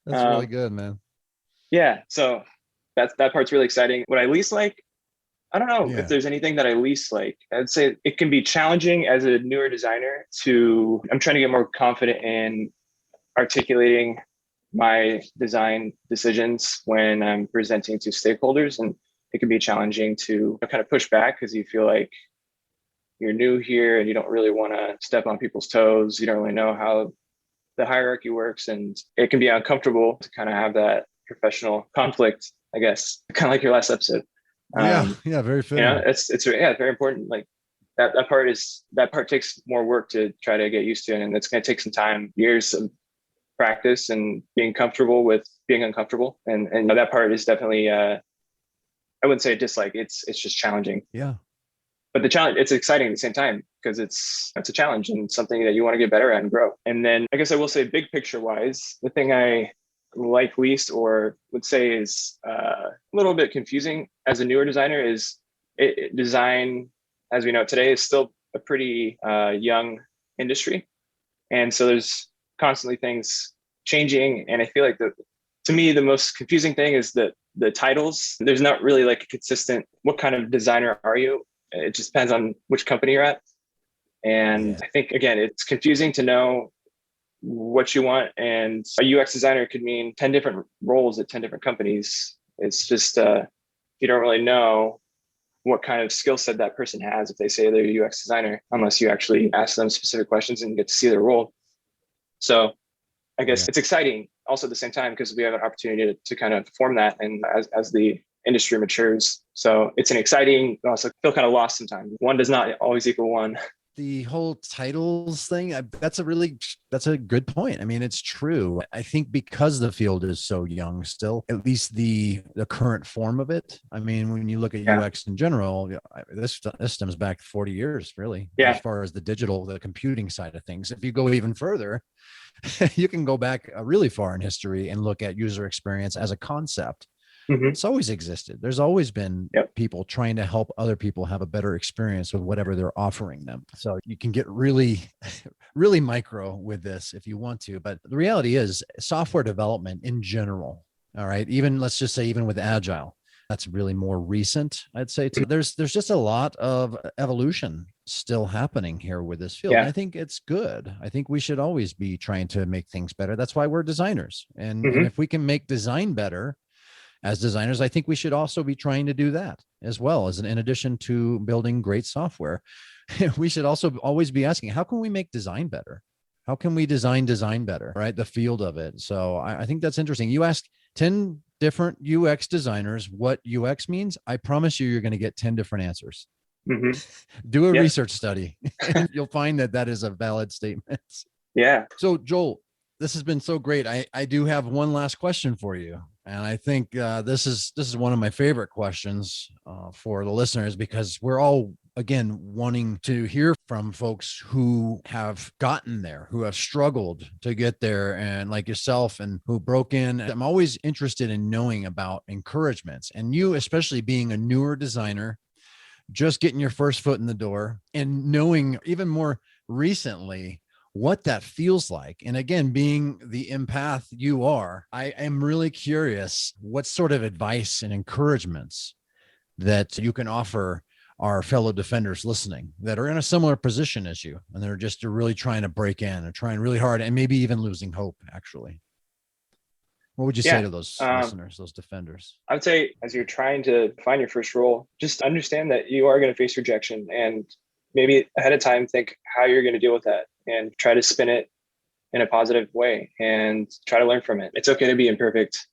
That's really good, man. Yeah. So that part's really exciting. What I least like, I don't know if there's anything that I least like. I'd say it can be challenging as a newer designer I'm trying to get more confident in articulating my design decisions when I'm presenting to stakeholders. And it can be challenging to kind of push back because you feel like you're new here and you don't really want to step on people's toes. You don't really know how the hierarchy works. And it can be uncomfortable to kind of have that professional conflict, I guess, kind of like your last episode. Very fitting. It's very important. Like that part takes more work to try to get used to, and it's going to take some time, years of practice and being comfortable with being uncomfortable. And that part is definitely I wouldn't say dislike. It's just challenging. Yeah. But the challenge, it's exciting at the same time because it's a challenge and something that you want to get better at and grow. And then I guess I will say big picture wise, the thing I like least or would say is a little bit confusing as a newer designer is design, as we know today, is still a pretty young industry. And so there's constantly things changing. And I feel like to me, the most confusing thing is that the titles, there's not really like a consistent, what kind of designer are you? It just depends on which company you're at. And I think, again, it's confusing to know what you want. And a UX designer could mean 10 different roles at 10 different companies. It's just, you don't really know what kind of skill set that person has if they say they're a UX designer, unless you actually ask them specific questions and get to see their role. So I guess it's exciting also at the same time because we have an opportunity to kind of form that and as the industry matures. So it's an exciting, also feel kind of lost sometimes. One does not always equal one. The whole titles thing, that's a good point. I mean, it's true. I think because the field is so young still, at least the current form of it. I mean, when you look at UX in general, this stems back 40 years, really, as far as the computing side of things. If you go even further, you can go back really far in history and look at user experience as a concept. It's always existed. There's always been people trying to help other people have a better experience with whatever they're offering them. So you can get really, really micro with this if you want to. But the reality is software development in general, all right, let's just say even with Agile, that's really more recent, I'd say too. There's just a lot of evolution still happening here with this field. And I think it's good. I think we should always be trying to make things better. That's why we're designers. And if we can make design better, as designers, I think we should also be trying to do that as well as in addition to building great software. We should also always be asking, how can we make design better? How can we design better, right? The field of it. So I think that's interesting. You asked 10 different UX designers what UX means. I promise you're going to get 10 different answers. Do a research study and you'll find that is a valid statement. Yeah. So Joel, this has been so great. I do have one last question for you. And I think this is one of my favorite questions for the listeners, because we're all, again, wanting to hear from folks who have gotten there, who have struggled to get there, and like yourself, and who broke in. I'm always interested in knowing about encouragements, and you, especially being a newer designer, just getting your first foot in the door and knowing even more recently what that feels like. And again, being the empath you are, I am really curious what sort of advice and encouragements that you can offer our fellow defenders listening that are in a similar position as you, and they're really trying to break in and trying really hard and maybe even losing hope, actually. What would you say to those listeners, those defenders? I would say, as you're trying to find your first role, just understand that you are going to face rejection, and maybe ahead of time, think how you're going to deal with that and try to spin it in a positive way and try to learn from it. It's okay to be imperfect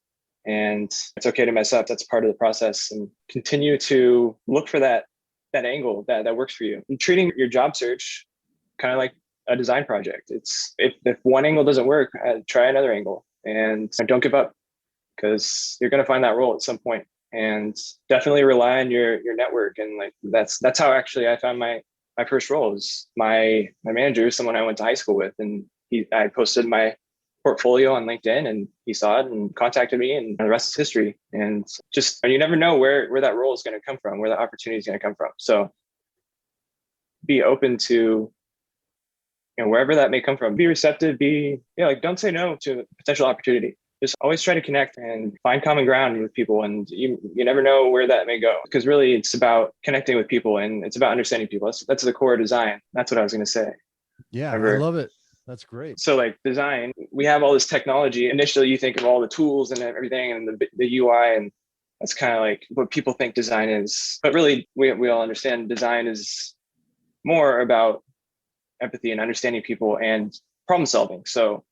and it's okay to mess up. That's part of the process, and continue to look for that angle that works for you. And treating your job search kind of like a design project. It's if one angle doesn't work, try another angle and don't give up, because you're going to find that role at some point. And definitely rely on your network. And like that's how actually I found my first role. Is my manager is someone I went to high school with, and I posted my portfolio on LinkedIn, and he saw it and contacted me, and the rest is history. And you never know where that role is going to come from, where the opportunity is going to come from. So be open to, wherever that may come from. Be receptive. Don't say no to potential opportunity. Just always try to connect and find common ground with people. And you never know where that may go, because really it's about connecting with people and it's about understanding people. That's the core of design. That's what I was going to say. Yeah, I love it. That's great. So like design, we have all this technology. Initially, you think of all the tools and everything and the UI, and that's kind of like what people think design is. But really, we all understand design is more about empathy and understanding people and problem solving. So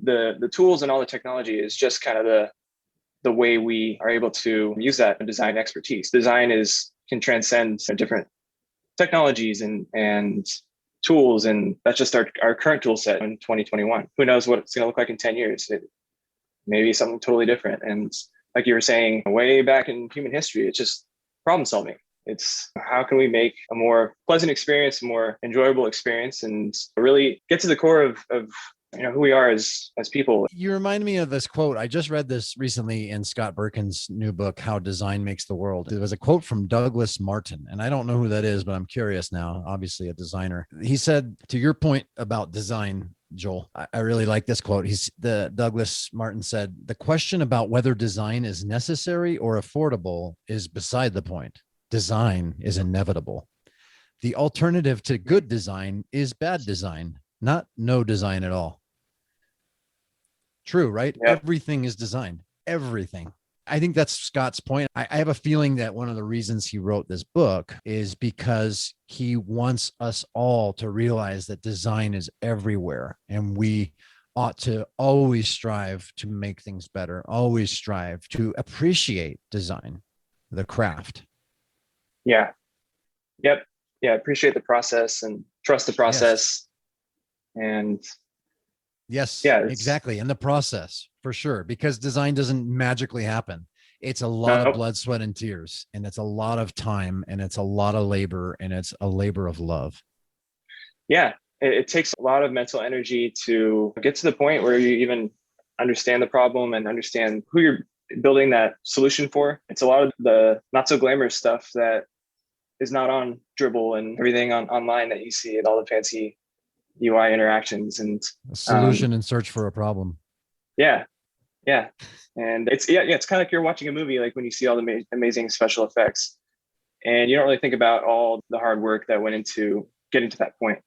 the tools and all the technology is just kind of the way we are able to use that design expertise. Design can transcend different technologies and tools, and that's just our current tool set in 2021. Who knows what it's going to look like in 10 years? It may be something totally different. And like you were saying, way back in human history, it's just problem solving. It's how can we make a more pleasant experience, a more enjoyable experience, and really get to the core of who we are as people. You remind me of this quote. I just read this recently in Scott Berkin's new book, How Design Makes the World. There was a quote from Douglas Martin, and I don't know who that is, but I'm curious now, obviously a designer. He said, to your point about design, Joel, I really like this quote. Douglas Martin said, the question about whether design is necessary or affordable is beside the point. Design is inevitable. The alternative to good design is bad design, not no design at all. True, right? Yep. Everything is designed. Everything. I think that's Scott's point. I have a feeling that one of the reasons he wrote this book is because he wants us all to realize that design is everywhere, and we ought to always strive to make things better, always strive to appreciate design, the craft. Yeah. Yep. Yeah. Appreciate the process and trust the process. Yes. And yes, yeah, exactly. And the process, for sure, because design doesn't magically happen. It's a lot of blood, sweat, and tears, and it's a lot of time, and it's a lot of labor, and it's a labor of love. Yeah. It takes a lot of mental energy to get to the point where you even understand the problem and understand who you're building that solution for. It's a lot of the not so glamorous stuff that is not on Dribbble and everything online that you see at all the fancy UI interactions and a solution in search for a problem. Yeah. Yeah. And it's kind of like you're watching a movie, like when you see all the amazing special effects and you don't really think about all the hard work that went into getting to that point,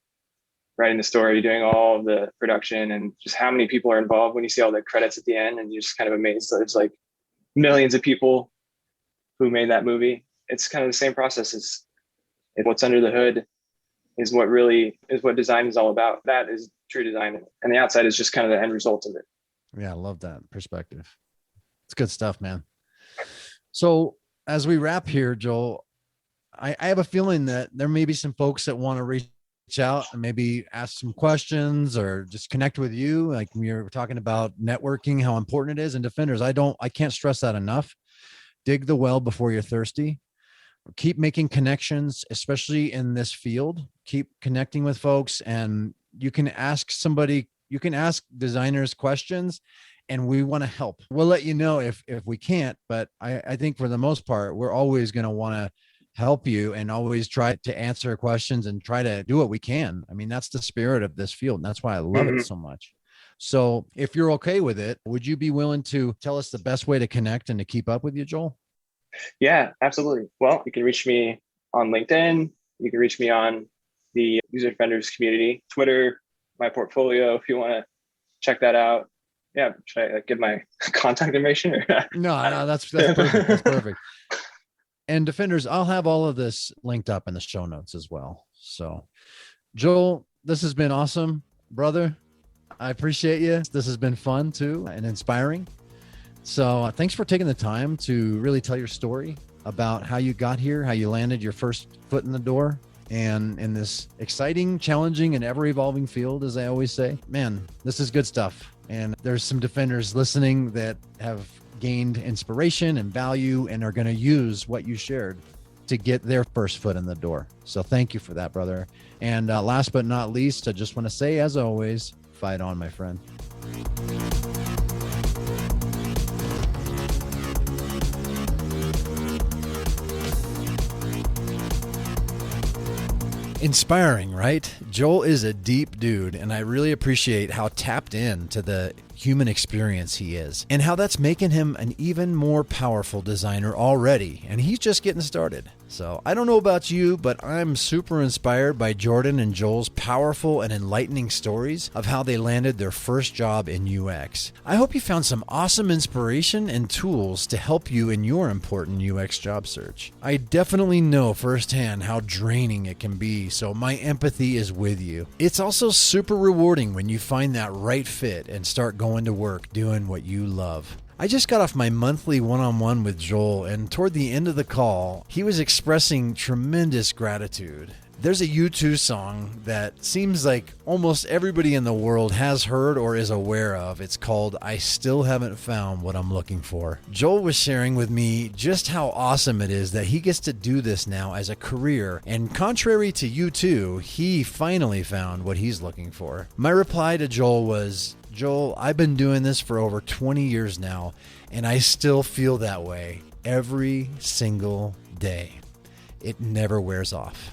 writing the story, doing all of the production, and just how many people are involved. When you see all the credits at the end and you're just kind of amazed that there's like millions of people who made that movie. It's kind of the same process as what's under the hood is what design is all about. That is true design. And the outside is just kind of the end result of it. Yeah, I love that perspective. It's good stuff, man. So as we wrap here, Joel, I have a feeling that there may be some folks that want to reach out and maybe ask some questions or just connect with you. Like we were talking about networking, how important it is. And Defenders, I can't stress that enough. Dig the well before you're thirsty. Keep making connections, especially in this field. Keep connecting with folks, and you can ask designers questions, and we want to help. We'll let you know if we can't, but I think for the most part, we're always going to want to help you and always try to answer questions and try to do what we can. I mean, that's the spirit of this field, and that's why I love it so much. So if you're okay with it, would you be willing to tell us the best way to connect and to keep up with you, Joel? Yeah, absolutely. Well, you can reach me on LinkedIn. You can reach me on the User Defenders community, Twitter, my portfolio, if you want to check that out. Yeah. Should I give my contact information? Or No, that's perfect. That's perfect. And Defenders, I'll have all of this linked up in the show notes as well. So Joel, this has been awesome, brother. I appreciate you. This has been fun too and inspiring. So thanks for taking the time to really tell your story about how you got here, how you landed your first foot in the door, and in this exciting, challenging, and ever-evolving field, as I always say. Man, this is good stuff. And there's some Defenders listening that have gained inspiration and value and are going to use what you shared to get their first foot in the door. So thank you for that, brother. And last but not least, I just want to say, as always, fight on, my friend. Inspiring, right? Joel is a deep dude, and I really appreciate how tapped in to the human experience he is and how that's making him an even more powerful designer already, and he's just getting started. So I don't know about you, but I'm super inspired by Jordan and Joel's powerful and enlightening stories of how they landed their first job in UX. I hope you found some awesome inspiration and tools to help you in your important UX job search. I definitely know firsthand how draining it can be, so my empathy is with you. It's also super rewarding when you find that right fit and start going to work doing what you love. I just got off my monthly one-on-one with Joel, and toward the end of the call, he was expressing tremendous gratitude There's a U2 song that seems like almost everybody in the world has heard or is aware of. It's called I Still Haven't Found What I'm Looking For. Joel was sharing with me just how awesome it is that he gets to do this now as a career. And contrary to U2, he finally found what he's looking for. My reply to Joel was, Joel, I've been doing this for over 20 years now, and I still feel that way every single day. It never wears off.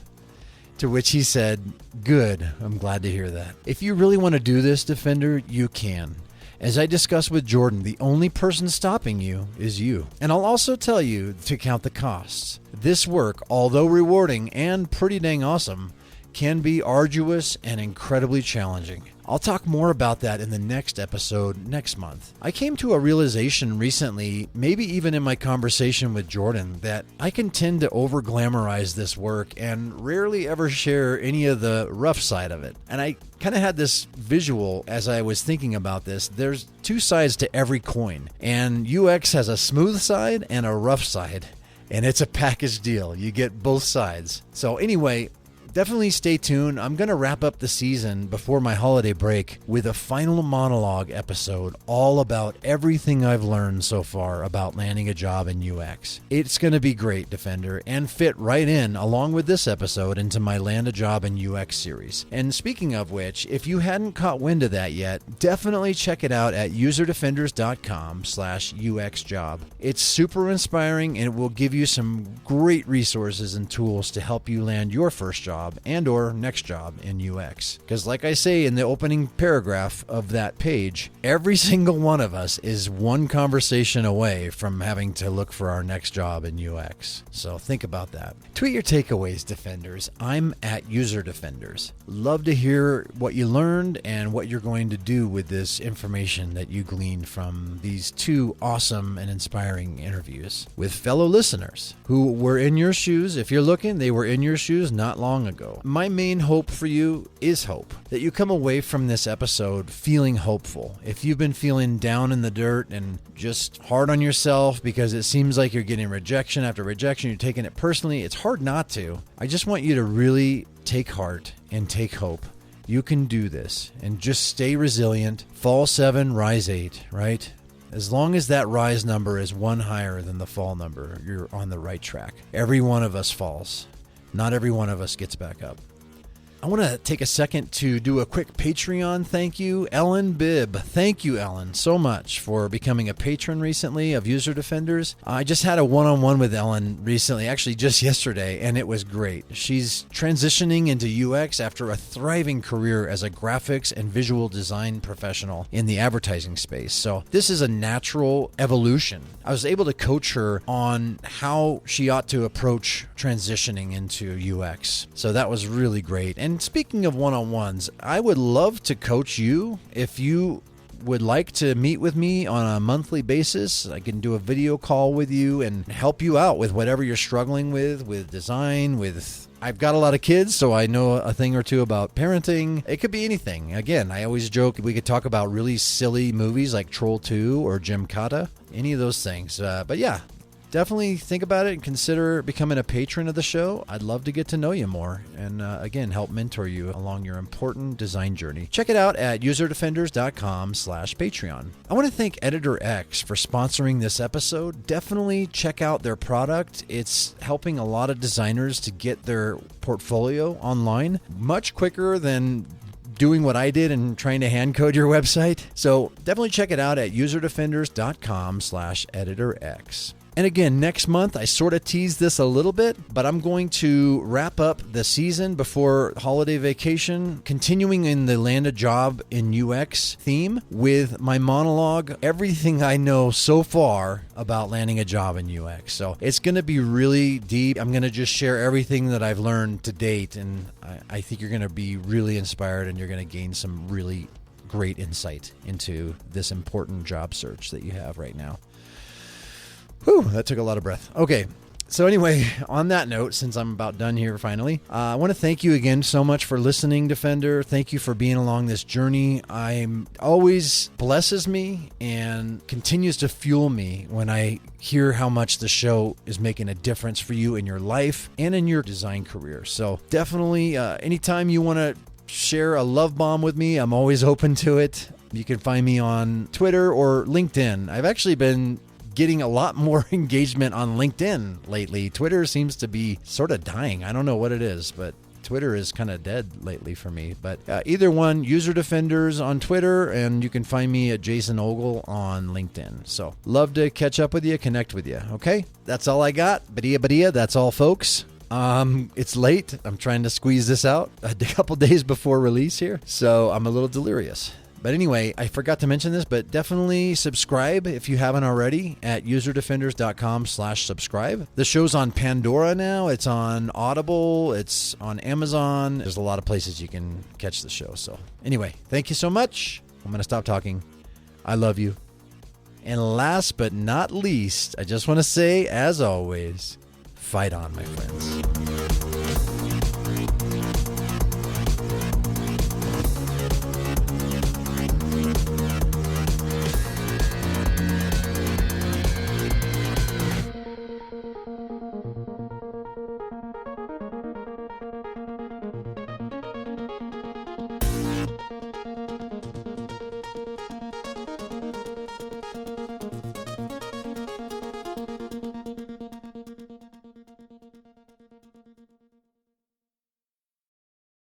To which he said, good, I'm glad to hear that. If you really want to do this, Defender, you can. As I discussed with Jordan, the only person stopping you is you. And I'll also tell you to count the costs. This work, although rewarding and pretty dang awesome, can be arduous and incredibly challenging. I'll talk more about that in the next episode next month. I came to a realization recently, maybe even in my conversation with Jordan, that I can tend to over-glamorize this work and rarely ever share any of the rough side of it. And I kind of had this visual as I was thinking about this. There's two sides to every coin, and UX has a smooth side and a rough side, and it's a package deal. You get both sides. So anyway, definitely stay tuned. I'm going to wrap up the season before my holiday break with a final monologue episode all about everything I've learned so far about landing a job in UX. It's going to be great, Defender, and fit right in along with this episode into my Land a Job in UX series. And speaking of which, if you hadn't caught wind of that yet, definitely check it out at userdefenders.com/UXjob. It's super inspiring and it will give you some great resources and tools to help you land your first job and or next job in UX. Because like I say in the opening paragraph of that page, every single one of us is one conversation away from having to look for our next job in UX. So think about that. Tweet your takeaways, Defenders. I'm at UserDefenders. Love to hear what you learned and what you're going to do with this information that you gleaned from these two awesome and inspiring interviews with fellow listeners who were in your shoes. If you're looking, they were in your shoes not long ago. My main hope for you is hope. That you come away from this episode feeling hopeful. If you've been feeling down in the dirt and just hard on yourself because it seems like you're getting rejection after rejection, you're taking it personally, it's hard not to. I just want you to really take heart and take hope. You can do this and just stay resilient. Fall 7, rise 8, right? As long as that rise number is one higher than the fall number, you're on the right track. Every one of us falls. Not every one of us gets back up. I want to take a second to do a quick Patreon thank you. Ellen Bibb. Thank you, Ellen, so much for becoming a patron recently of User Defenders. I just had a one-on-one with Ellen recently, actually just yesterday, and it was great. She's transitioning into UX after a thriving career as a graphics and visual design professional in the advertising space. So this is a natural evolution. I was able to coach her on how she ought to approach transitioning into UX. So that was really great. And speaking of one-on-ones, I would love to coach you. If you would like to meet with me on a monthly basis, I can do a video call with you and help you out with whatever you're struggling with design, I've got a lot of kids, so I know a thing or two about parenting. It could be anything. Again, I always joke we could talk about really silly movies like Troll 2 or Gymkata, any of those things. But yeah, definitely think about it and consider becoming a patron of the show. I'd love to get to know you more and, again, help mentor you along your important design journey. Check it out at userdefenders.com/Patreon. I want to thank Editor X for sponsoring this episode. Definitely check out their product. It's helping a lot of designers to get their portfolio online much quicker than doing what I did and trying to hand code your website. So definitely check it out at userdefenders.com/EditorX. And again, next month, I sort of teased this a little bit, but I'm going to wrap up the season before holiday vacation, continuing in the Land a Job in UX theme with my monologue, everything I know so far about landing a job in UX. So it's going to be really deep. I'm going to just share everything that I've learned to date, and I think you're going to be really inspired and you're going to gain some really great insight into this important job search that you have right now. Whew, that took a lot of breath. Okay, So anyway, on that note, since I'm about done here finally, I want to thank you again so much for listening, Defender. Thank you for being along this journey. I'm always blesses me and continues to fuel me when I hear how much the show is making a difference for you in your life and in your design career. So definitely, anytime you want to share a love bomb with me, I'm always open to it. You can find me on Twitter or LinkedIn. I've actually been getting a lot more engagement on LinkedIn lately. Twitter seems to be sort of dying. I don't know what it is, but Twitter is kind of dead lately for me. But either one, User Defenders on Twitter, and you can find me at Jason Ogle on LinkedIn. So love to catch up with you, connect with you. Okay, that's all I got. Badia, that's all, folks. It's late. I'm trying to squeeze this out a couple days before release here, so I'm a little delirious. But anyway, I forgot to mention this, but definitely subscribe if you haven't already at userdefenders.com/subscribe. The show's on Pandora now. It's on Audible. It's on Amazon. There's a lot of places you can catch the show. So anyway, thank you so much. I'm going to stop talking. I love you. And last but not least, I just want to say, as always, fight on, my friends.